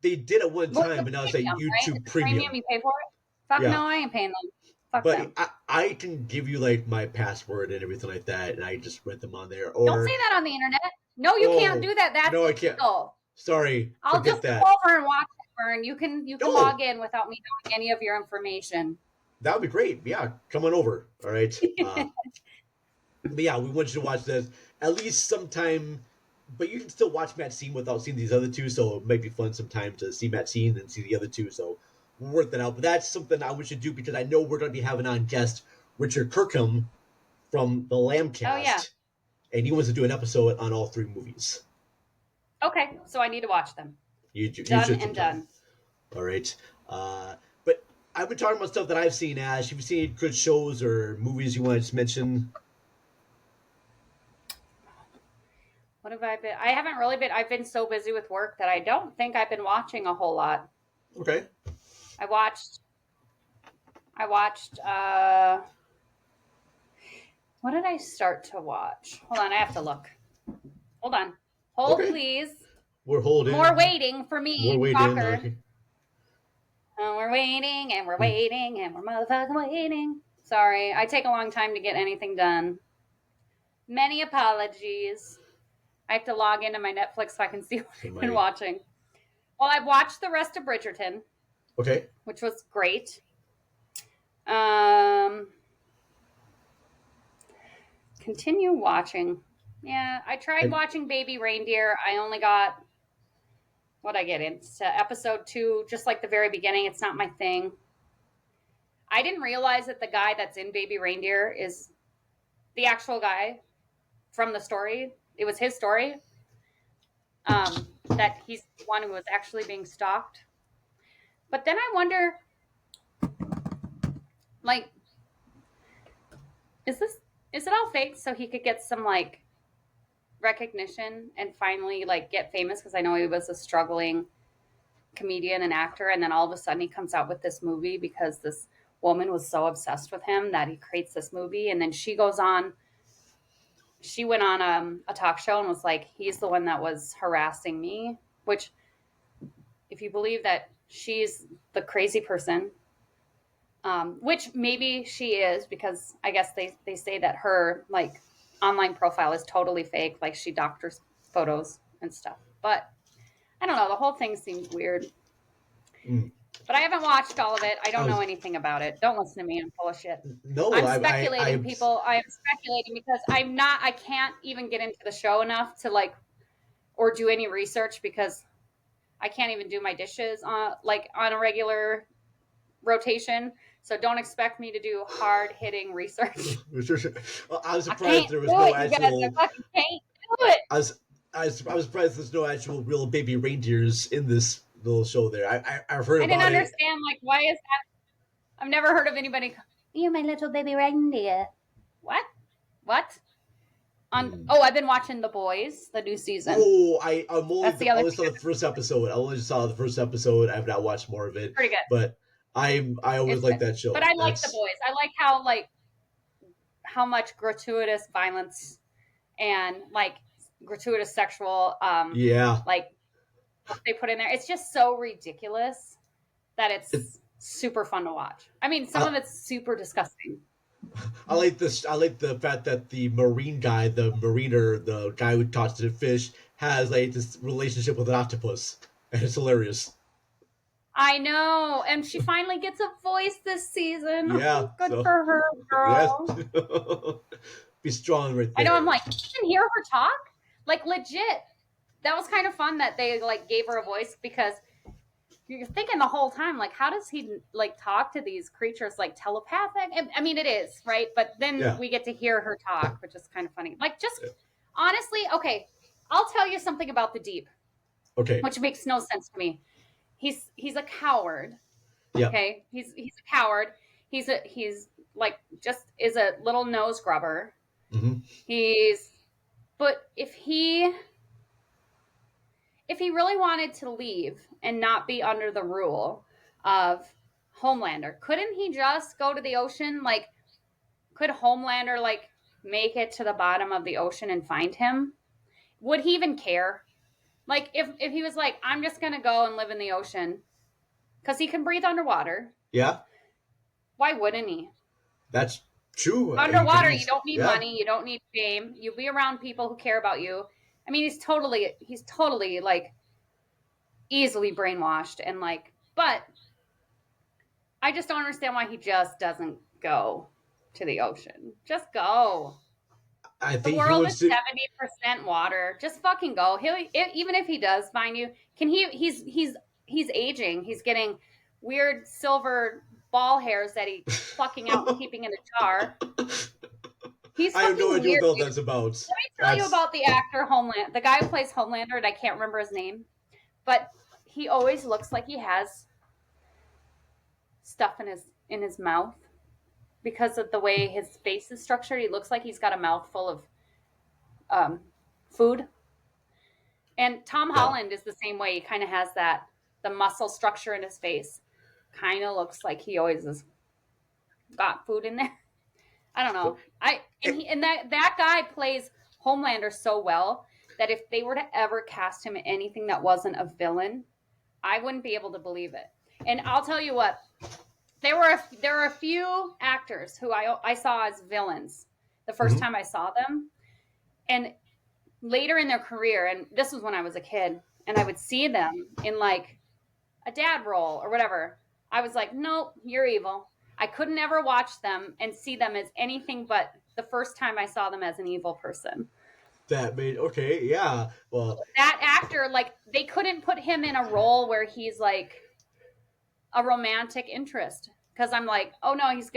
they did it one time, but now it's like YouTube right? Premium. Premium, you pay for it? Fuck no, I ain't paying them. Fuck them. I can give you like my password and everything like that, and I just rent them on there. Or don't say that on the internet. No, you can't do that. That's I can't. illegal. Sorry, I'll just go over and watch it, Vern. You can log in without me knowing any of your information. That would be great. Yeah, come on over. All right. But yeah, we want you to watch this at least sometime. But you can still watch Matt Scene without seeing these other two, so it might be fun sometime to see Matt Scene and see the other two. So we'll work that out. But that's something I want you to do because I know we're going to be having on guest Richard Kirkham from the Lambcast. Oh, yeah. And he wants to do an episode on all three movies. Okay, so I need to watch them. Done. All right. But I've been talking about stuff that I've seen, Ash. Have you seen any good shows or movies you want to mention? What have I been? I haven't really been. I've been so busy with work that I don't think I've been watching a whole lot. Okay. I watched. What did I start to watch? Hold on, I have to look. Hold on. Hold, please. We're holding. More waiting for me. We're waiting. Okay. We're waiting, and we're waiting, and we're motherfucking waiting. Sorry, I take a long time to get anything done. Many apologies. I have to log into my Netflix so I can see what I've been watching. Well, I've watched the rest of Bridgerton. Okay. Which was great. Continue watching. Yeah, I tried watching Baby Reindeer. I only got, what'd I get into? Episode 2, just like the very beginning. It's not my thing. I didn't realize that the guy that's in Baby Reindeer is the actual guy from the story. It was his story. that he's the one who was actually being stalked. But then I wonder, like, is it all fake so he could get some like recognition and finally like get famous? Because I know he was a struggling comedian and actor, and then all of a sudden he comes out with this movie because this woman was so obsessed with him that he creates this movie, and then she went on a talk show and was like, he's the one that was harassing me, which if you believe that she's the crazy person, which maybe she is, because I guess they say that her like online profile is totally fake, like she doctors photos and stuff. But I don't know, the whole thing seems weird. But I haven't watched all of it. I don't know anything about it. Don't listen to me. I'm full of shit. No, I'm speculating, people. I'm speculating because I can't even get into the show enough to like, or do any research, because I can't even do my dishes on a regular rotation. So don't expect me to do hard hitting research. Well, I was surprised there was no actual. I fucking can't do it. I was surprised there's no actual real baby reindeers in this little show there. I've heard about it. I didn't understand, like, why is that? I've never heard of anybody. You're my little baby reindeer. What? I've been watching The Boys, the new season. Oh, I only saw the first episode. I only saw the first episode. I have not watched more of it. Pretty good. But I always like that show. But I like The Boys. I like how much gratuitous violence and like gratuitous sexual like what they put in there. It's just so ridiculous that it's super fun to watch. I mean, some of it's super disgusting. I like this. I like the fact that the marine guy, the mariner, the guy who talks to the fish, has like this relationship with an octopus, and it's hilarious. I know, and she finally gets a voice this season. Yeah, good for her, girl. Yes. Be strong right there. I know. I'm like, you can hear her talk, like legit. That was kind of fun that they like gave her a voice, because you're thinking the whole time, like, how does he like talk to these creatures, like telepathic? I mean, it is, right? But then we get to hear her talk, which is kind of funny. Like, just honestly, okay, I'll tell you something about the Deep. Okay. Which makes no sense to me. He's a coward. Yeah. Okay. He's a coward. He's like just is a little nose grubber. Mm-hmm. But if he really wanted to leave and not be under the rule of Homelander, couldn't he just go to the ocean? Like, could Homelander like make it to the bottom of the ocean and find him? Would he even care? Like, if he was like, I'm just going to go and live in the ocean because he can breathe underwater. Yeah. Why wouldn't he? That's true. Underwater, you don't need money. You don't need fame. You'll be around people who care about you. I mean, he's totally like easily brainwashed and like, but I just don't understand why he just doesn't go to the ocean. Just go. I think the world is 70% water. Just fucking go. Even if he does find you, he's aging. He's getting weird silver ball hairs that he's plucking out and keeping in a jar. He's I have no idea weird, what that's about. Let me tell you about the actor the guy who plays Homelander, and I can't remember his name, but he always looks like he has stuff in his mouth. Because of the way his face is structured, he looks like he's got a mouthful of food. And Tom Holland is the same way. He kind of has the muscle structure in his face. Kind of looks like he always has got food in there. I don't know. That guy plays Homelander so well that if they were to ever cast him in anything that wasn't a villain, I wouldn't be able to believe it. And I'll tell you what. There were a few actors who I saw as villains the first time I saw them. And later in their career, and this was when I was a kid, and I would see them in like a dad role or whatever. I was like, nope, you're evil. I couldn't ever watch them and see them as anything but the first time I saw them as an evil person. That made, okay, yeah. Well, that actor, like, they couldn't put him in a role where he's like a romantic interest, because I'm like, oh no, he's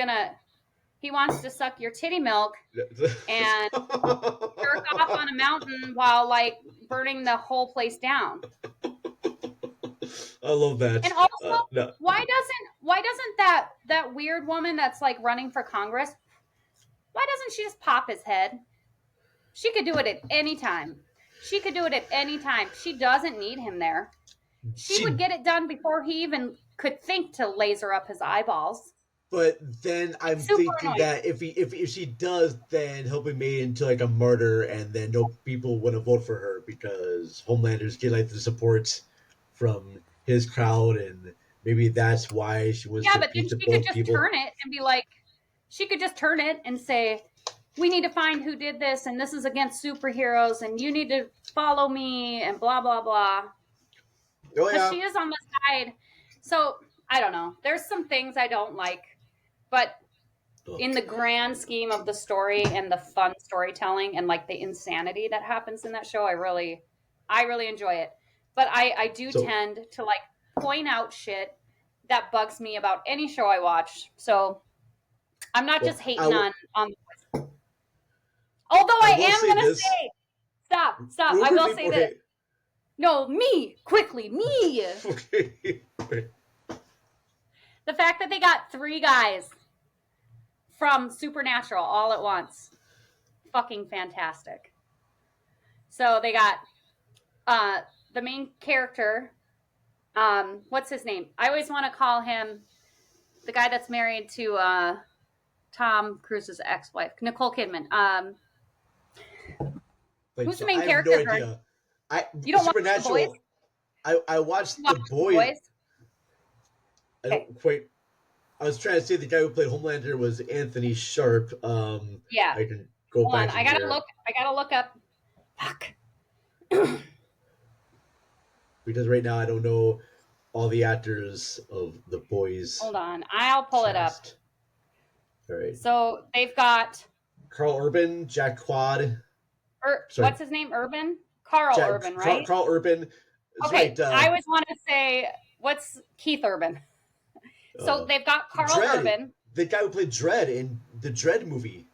he wants to suck your titty milk and jerk off on a mountain while like burning the whole place down. I love that. And also, no. why doesn't that weird woman that's like running for Congress, why doesn't she just pop his head? She could do it at any time. She doesn't need him there. She would get it done before he even could think to laser up his eyeballs. But then I'm thinking annoying. That if she does, then he'll be made into like a martyr, and then no people want to vote for her because Homelander's get like the support from his crowd, and maybe that's why she was. Yeah, but then she could just turn it and be like, she could just turn it and say, we need to find who did this, and this is against superheroes, and you need to follow me, and blah blah blah. Oh yeah. But she is on the side, so I don't know. There's some things I don't like. But in the grand scheme of the story and the fun storytelling and like the insanity that happens in that show, I really enjoy it. But I do tend to like point out shit that bugs me about any show I watch. So I'm not just hating on the voice. Although I am going to say, stop. I will say this. No, quickly. Okay. The fact that they got 3 guys from Supernatural all at once. Fucking fantastic. So they got the main character. What's his name? I always want to call him the guy that's married to Tom Cruise's ex-wife, Nicole Kidman. Who's the main character? I have no idea. You don't watch The Boys? I watched The Boys. I don't quite. I was trying to say the guy who played Homelander was Anthony Sharp. Yeah. I can go back. I gotta look up. Fuck. Because right now I don't know all the actors of The Boys. Hold on, I'll pull it up. All right. So they've got Carl Urban, Jack Quaid. What's his name? Urban? Carl Urban, right? Carl Urban. Okay. Right, I always want to say what's Keith Urban. So they've got Carl Dredd, Urban. The guy who played Dredd in the Dredd movie.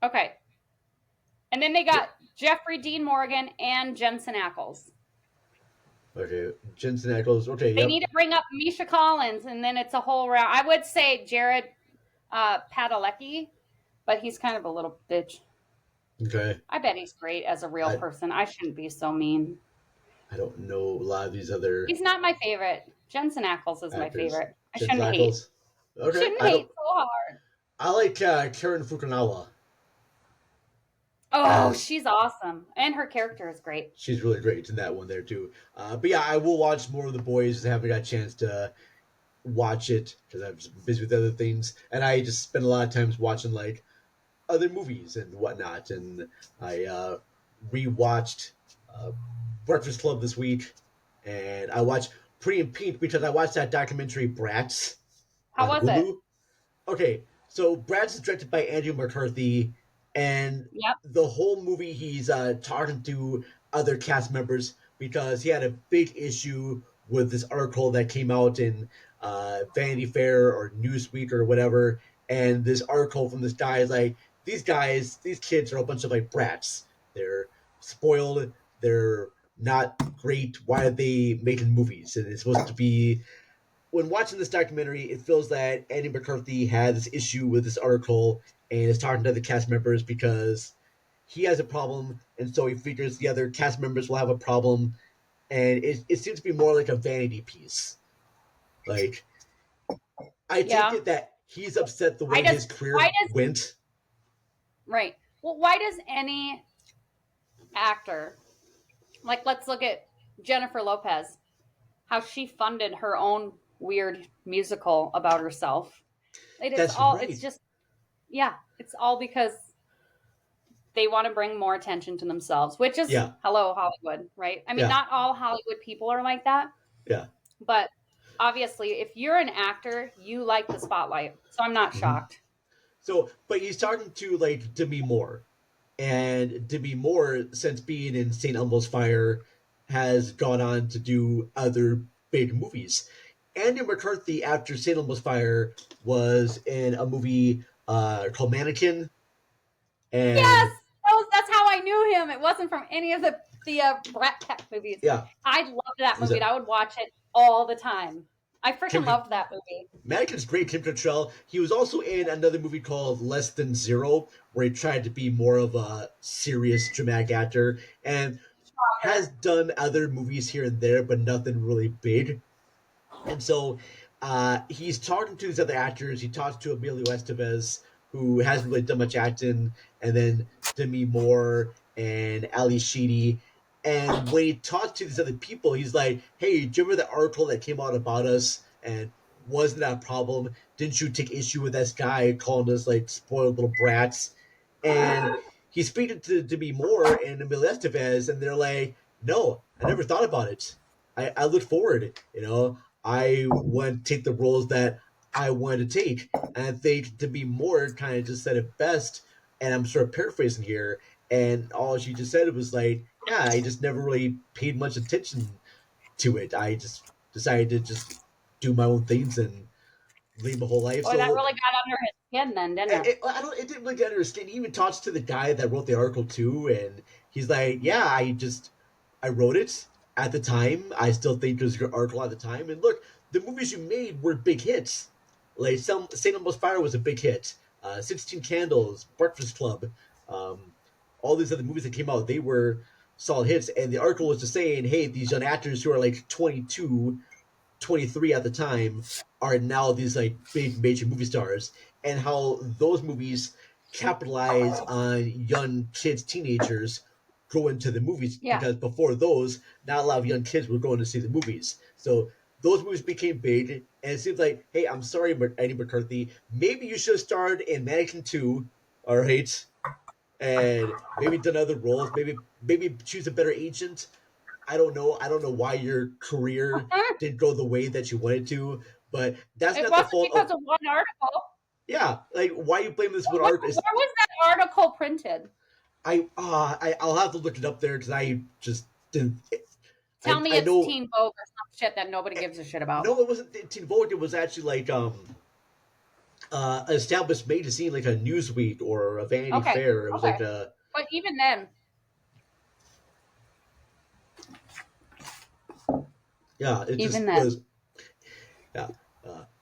Okay. And then they got Jeffrey Dean Morgan and Jensen Ackles. Okay, Jensen Ackles. Okay, They need to bring up Misha Collins, and then it's a whole round. I would say Jared Padalecki, but he's kind of a little bitch. Okay. I bet he's great as a real person. I shouldn't be so mean. I don't know a lot of these other... He's not my favorite. Jensen Ackles is my favorite. I shouldn't Ackles. hate. Okay. Shouldn't hate so hard. I like Karen Fukunaga. Oh, she's awesome. And her character is great. She's really great in that one there, too. But yeah, I will watch more of The Boys. I haven't got a chance to watch it because I'm busy with other things. And I just spend a lot of times watching, like, other movies and whatnot. And I rewatched Breakfast Club this week. And I watched Pretty in Pink because I watched that documentary Bratz. How was Hulu. it? Okay, so Bratz is directed by Andrew McCarthy, and the whole movie he's talking to other cast members because he had a big issue with this article that came out in Vanity Fair or Newsweek or whatever, and this article from this guy is like, these kids are a bunch of like brats. They're spoiled. They're not great. Why are they making movies? And it's supposed to be, when watching this documentary, it feels that Andy McCarthy had this issue with this article and is talking to the cast members because he has a problem, and so he figures the other cast members will have a problem, and it seems to be more like a vanity piece. Like, I take it that he's upset the way his career went. Right. Well, why does any actor, like, let's look at Jennifer Lopez, how she funded her own weird musical about herself. It's all because they want to bring more attention to themselves, which is hello Hollywood, right? I mean, not all Hollywood people are like that. Yeah. But obviously, if you're an actor, you like the spotlight. So I'm not shocked. So, but he's talking to like Demi Moore, and Demi Moore, since being in St. Elmo's Fire, has gone on to do other big movies. Andy McCarthy, after St. Elmo's Fire, was in a movie called Mannequin. And yes, that's how I knew him. It wasn't from any of the Rat Pack movies. Yeah, I loved that movie. And I would watch it all the time. I freaking loved that movie. Mannequin's great. Tim Cattrall. He was also in another movie called Less Than Zero, where he tried to be more of a serious dramatic actor, and has done other movies here and there, but nothing really big. And so he's talking to these other actors. He talks to Emilio Estevez, who hasn't really done much acting, and then Demi Moore and Ali Sheedy. And when he talks to these other people, he's like, "Hey, do you remember the article that came out about us? And wasn't that a problem? Didn't you take issue with this guy calling us like spoiled little brats?" And he's speaking to Demi Moore and Emilio Estevez, and they're like, "No, I never thought about it. I look forward, I want to take the roles that I wanted to take." And I think Demi Moore kind of just said it best, and I'm sort of paraphrasing here, and all she just said was like, yeah, I just never really paid much attention to it. I just decided to just do my own things and lead my whole life. Boy, so that really got under his skin then, didn't it? It didn't really get under his skin. He even talks to the guy that wrote the article too, and he's like, yeah, I wrote it at the time. I still think it was a good article at the time. And look, the movies you made were big hits. Like St. Elmo's Fire was a big hit. 16 Candles, Breakfast Club, all these other movies that came out, they were solid hits. And the article was just saying, hey, these young actors who are like 22, 23 at the time are now these like big major movie stars, and how those movies capitalize on young kids, teenagers going to the movies, because before those, not a lot of young kids were going to see the movies. So those movies became big, and it seems like, hey, I'm sorry, Andy McCarthy, maybe you should have starred in Mannequin 2, all right, and maybe done other roles, maybe choose a better agent. I don't know why your career didn't go the way that you wanted to, but that's not the fault. It wasn't because of one article. Yeah, like why you blame this one Where article? was that article printed? I'll have to look it up there because I just didn't. Tell me it's Teen Vogue or some shit that nobody gives a shit about. No, it wasn't Teen Vogue. It was actually like an established magazine, like a Newsweek or a Vanity Fair. It was like a. But even then. Yeah, it even just then. was. Yeah.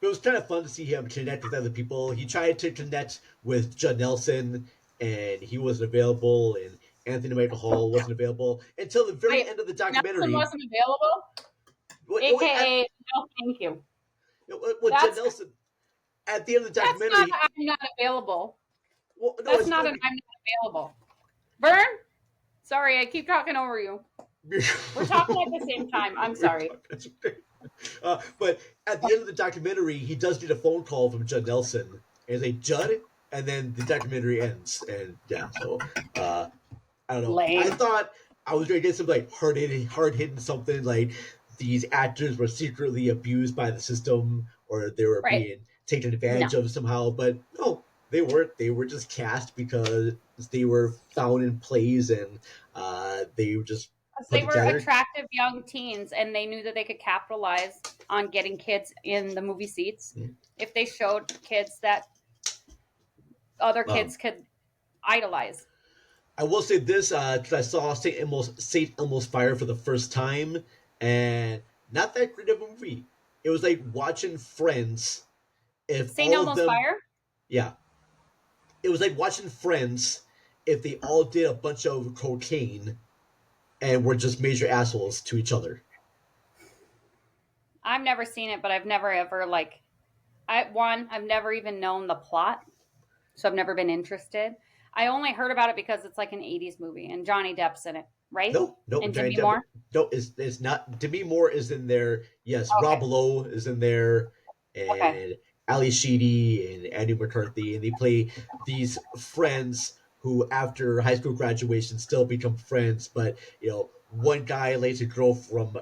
It was kind of fun to see him connect with other people. He tried to connect with Judd Nelson, and he wasn't available, and Anthony Michael Hall wasn't available until the very end of the documentary. Nelson wasn't available? AKA, no, thank you. Judd Nelson, at the end of the documentary... That's not I'm not available. Well, no, that's not I'm not available. Vern? Sorry, I keep talking over you. We're talking at the same time. I'm sorry. That's okay. But at the end of the documentary, he does get a phone call from Judd Nelson, and he's like, Judd, and then the documentary ends. And yeah, so I don't know. Lame. I thought I was going to get some like hard hitting something like these actors were secretly abused by the system, or they were being taken advantage of somehow. But no, they weren't. They were just cast because they were found in plays, and they were just. They were attractive young teens, and they knew that they could capitalize on getting kids in the movie seats if they showed kids that other kids could idolize. I will say this, because I saw St. Elmo's Fire for the first time, and not that great of a movie. It was like watching Friends. If St. Elmo's Fire? Yeah. It was like watching Friends if they all did a bunch of cocaine and were just major assholes to each other. I've never seen it, but I've never ever I've never even known the plot, so I've never been interested. I only heard about it because it's like an 80s movie and Johnny Depp's in it, right? No. And Demi Moore? No, it's not. Demi Moore is in there. Yes, okay. Rob Lowe is in there, and Ali Sheedy and Andy McCarthy, and they play these friends who after high school graduation still become friends, but one guy lays a girl from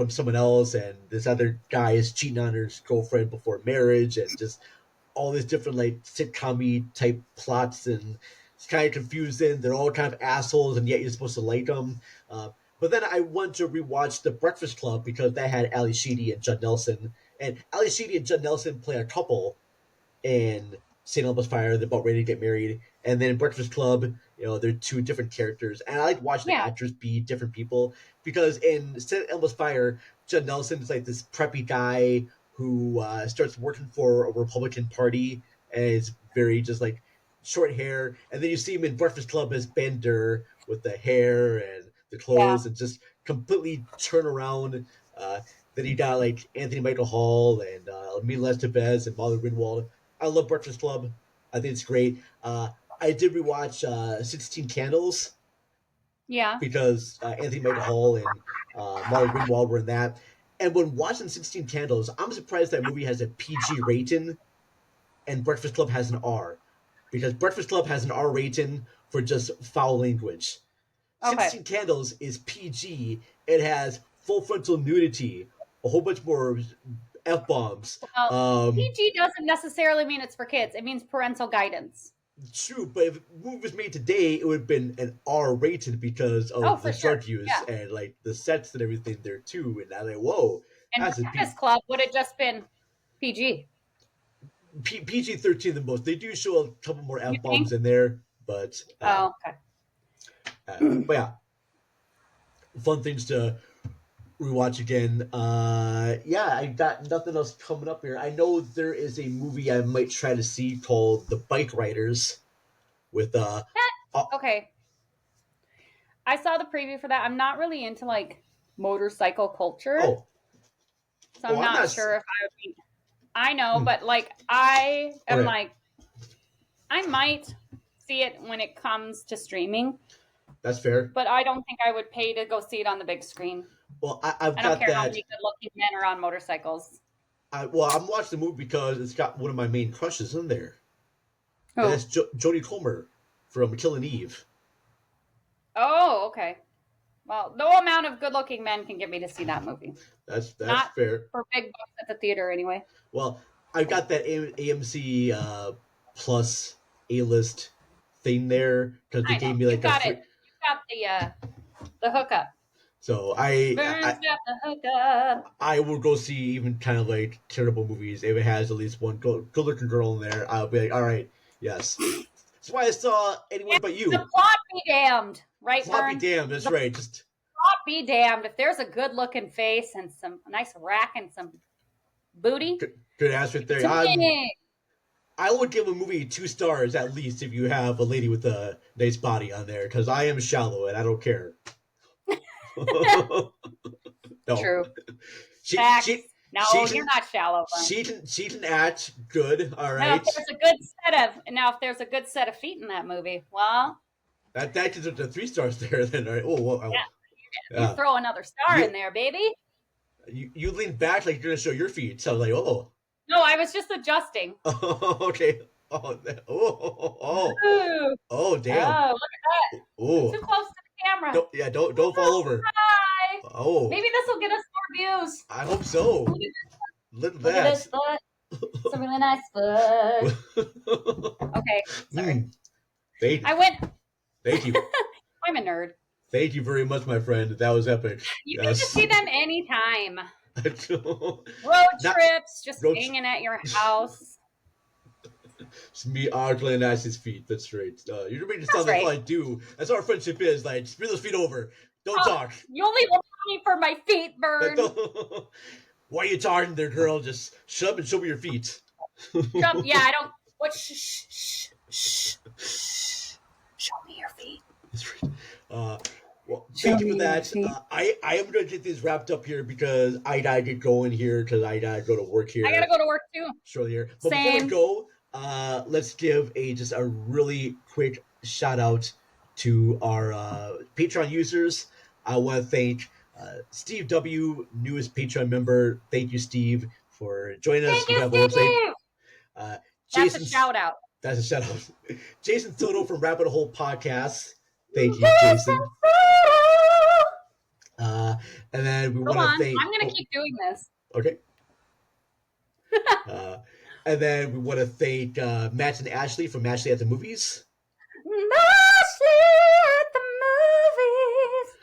someone else, and this other guy is cheating on his girlfriend before marriage, and just all these different like sitcom-y type plots, and it's kind of confusing. They're all kind of assholes, and yet you're supposed to like them. But then I went to rewatch The Breakfast Club because that had Ali Sheedy and Judd Nelson, And Ali Sheedy and Judd Nelson play a couple in St. Elmo's Fire. They're about ready to get married. And then in Breakfast Club, they're two different characters. And I like watching the actors be different people because in St. Elmo's Fire, Judd Nelson is like this preppy guy who starts working for a Republican Party and is very just like short hair. And then you see him in Breakfast Club as Bender with the hair and the clothes and just completely turn around. Then you got like Anthony Michael Hall and Emilio Estevez and Molly Ringwald. I love Breakfast Club. I think it's great. I did rewatch 16 Candles. Yeah. Because Anthony Michael Hall and Molly Ringwald were in that. And when watching 16 Candles, I'm surprised that movie has a PG rating and Breakfast Club has an R. Because Breakfast Club has an R rating for just foul language. Okay. 16 Candles is PG. It has full frontal nudity, a whole bunch more F-bombs. Well, PG doesn't necessarily mean it's for kids. It means parental guidance. True, but if the movie was made today, it would have been an R rated because of the drug use and like the sets and everything there too. And I'm like, whoa. And Breakfast Club would have just been PG. PG-13 the most. They do show a couple more F-bombs in there, but okay. But yeah, fun things to rewatch again. I got nothing else coming up here. I know there is a movie I might try to see called The Bike Riders with okay. I saw the preview for that. I'm not really into like motorcycle culture. So I'm not sure if I would be. I know, but like I am like I might see it when it comes to streaming. That's fair. But I don't think I would pay to go see it on the big screen. Well, I don't care how many good-looking men are on motorcycles. I'm watching the movie because it's got one of my main crushes in there. Who? And that's Jodie Comer from Killing Eve. Oh, okay. Well, no amount of good-looking men can get me to see that movie. That's not fair. For big bucks at the theater, anyway. Well, I've got that AMC Plus A-list thing there because they gave me like you got the hookup. So I will go see even kind of like terrible movies if it has at least one good-looking girl in there. I'll be like, all right, yes. That's why I saw Anyone But You. The plot be damned, right? Plot be damned. That's right. Just plot be damned. If there's a good-looking face and some nice rack and some booty, good ass right there. I would give a movie 2 stars at least if you have a lady with a nice body on there because I am shallow and I don't care. No. True. No, you're not shallow. She can act good. All right. Now, if there's a good set of feet in that movie, well, that gets up to 3 stars there. Then, right? You throw another star in there, baby. You lean back like you're gonna show your feet. So I was like, oh. No, I was just adjusting. Okay. Oh, damn. Oh, look at that. Oh. Too close to the camera. Don't fall over. Hi. Oh. Maybe this will get us more views. I hope so. Look at this foot. It's a really nice foot. Okay. Sorry. Thank you. I'm a nerd. Thank you very much, my friend. That was epic. You can just see them anytime. Road trips, just hanging at your house. It's me ogling at his feet. That's right. You're making it sound like all I do. That's how our friendship is. Like, just bring those feet over. Don't talk. You only want me for my feet, Vern. Why are you talking there, girl? Just shut up and show me your feet. Yeah, I don't. What? Shh. Show me your feet. That's right. Well, thank you for that. I am going to get this wrapped up here because I gotta get going here because I gotta go to work here. I gotta go to work too. Shortly here. But before we go, let's give just a really quick shout out to our Patreon users. I want to thank Steve W., newest Patreon member. Thank you, Steve, for joining us. Thank you, Steve. That's a shout out. That's a shout out. Jason Soto from Rabbit Hole Podcast. Thank you, Jason. And then we want to thank. I'm going to keep doing this. Okay. And then we want to thank Matt and Ashley from Ashley at the Movies. Ashley at the Movies.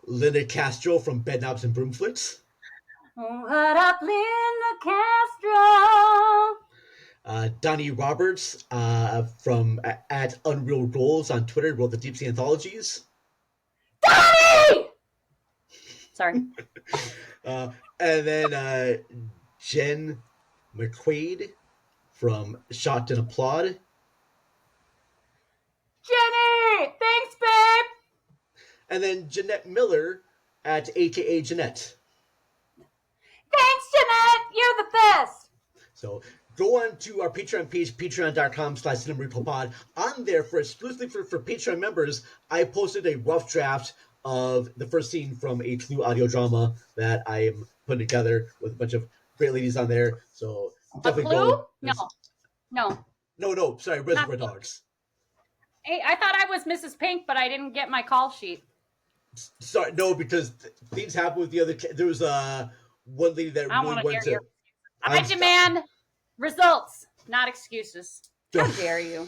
Linda Castro from Bedknobs and Broomflicks. What up, Linda Castro? Donnie Roberts from at Unreal Goals on Twitter wrote the Deep Sea Anthologies. Donnie! Sorry. And then Jen McQuaid from Shot and Applaud. Jenny! Thanks, babe! And then Jeanette Miller at AKA Jeanette. Thanks, Jeanette! You're the best! So go on to our Patreon page, patreon.com/cinemaricalpod. On there, exclusively for Patreon members, I posted a rough draft of the first scene from a Clue audio drama that I am putting together with a bunch of great ladies on there. So definitely go. No. Sorry, Reservoir Dogs. Hey, I thought I was Mrs. Pink, but I didn't get my call sheet. Sorry, no, because things happened with the other. There was one lady that really went to. I demand results, not excuses. How dare you?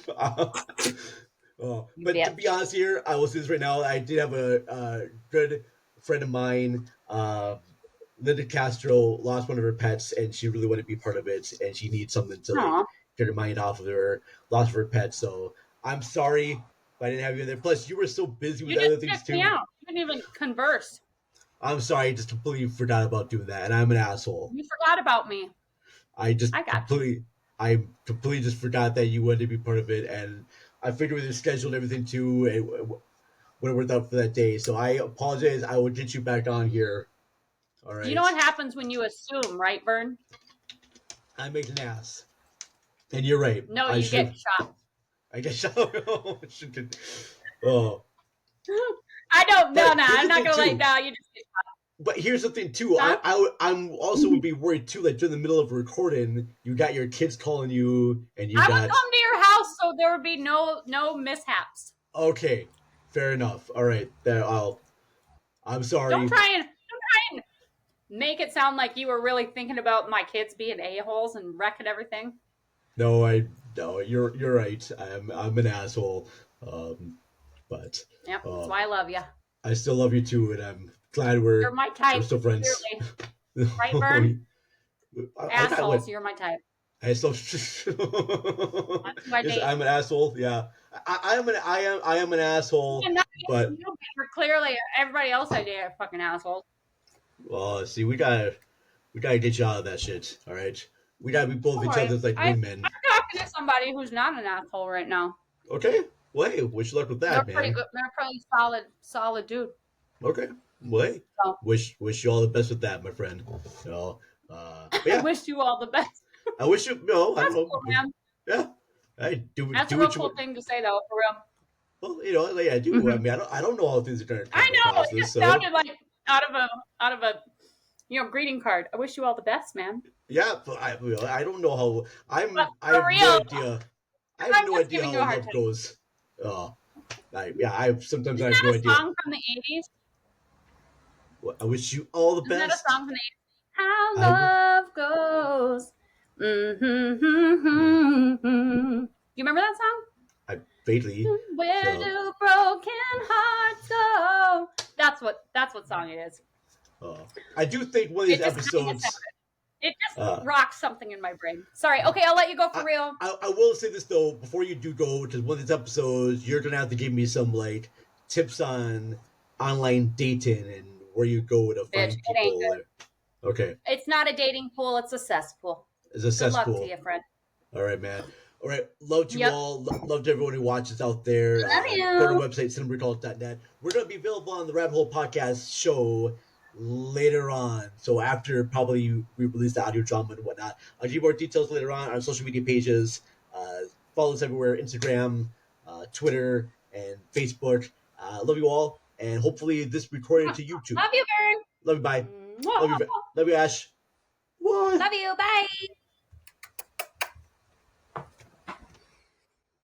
But to be honest here, I will say this right now. I did have a good friend of mine, Linda Castro, lost one of her pets, and she really wanted to be part of it, and she needs something to get her mind off of her loss of her pet. So I'm sorry if I didn't have you in there. Plus, you were so busy with other things too. Me out. You didn't even converse. I'm sorry, I just completely forgot about doing that, and I'm an asshole. You forgot about me. I completely just forgot that you wanted to be part of it, and I figured with your schedule and everything too, it would have worked out for that day. So I apologize. I will get you back on here. All right. You know what happens when you assume, right, Vern? I make an ass. And you're right. No, you get shot. I get shot. Oh. I don't know. No, I'm not gonna let down. You just get shot. But here's the thing too. I'm also would be worried too. Like during the middle of recording, you got your kids calling you, and I would come to your house so there would be no mishaps. Okay, fair enough. All right, I'm sorry. Don't try and make it sound like you were really thinking about my kids being a-holes and wrecking everything. No, you're right. I'm an asshole. But yep, that's why I love you. I still love you too, and I'm glad you're my type. We're still friends. Right, Vern? Assholes, you're my type. I still. I'm an asshole. Yeah, I am an asshole. Yeah, but clearly, everybody else I date are fucking assholes. Well, see, we gotta get you out of that shit. All right, we gotta be both each other's like wingmen. I'm talking to somebody who's not an asshole right now. Okay. Well, hey, wish you luck with that, man. Pretty good. They're pretty solid dude. Okay. Well, hey, wish you all the best with that, my friend. So, yeah. I wish you all the best. I wish you. No, I don't know. Cool, man. Yeah. I do. That's a real cool thing to say, though, for real. Well, you know, like I do. Mm-hmm. I mean, I don't know how things are going to. I know. It just sounded like out of a greeting card. I wish you all the best, man. Yeah, but I don't know how. I have no idea. I have no idea how love goes. Sometimes I have no idea. Isn't that a song from the 80s? Well, I wish you all the best. Isn't that a song from the 80s? How love goes. Mm-hmm. You remember that song? I vaguely. Where do broken hearts go? That's what song it is. I do think one of these episodes. It just rocks something in my brain. Sorry. Okay, I'll let you go for real. I will say this though, before you do go to one of these episodes, you're gonna have to give me some like tips on online dating and where you go to find people. Okay. It's not a dating pool. It's a cesspool. It's a cesspool. Good luck to you, friend. All right, man. All right. Love to you all. Love to everyone who watches out there. Love you. Go to our website, cinemarecalls.net. We're going to be available on the Rabbit Hole Podcast show later on. So after probably we release the audio drama and whatnot. I'll give you more details later on our social media pages. Follow us everywhere, Instagram, Twitter, and Facebook. Love you all. And hopefully this recorded to YouTube. Love you, Vern. Love you, bye. Love you, Ash. What? Love you, bye.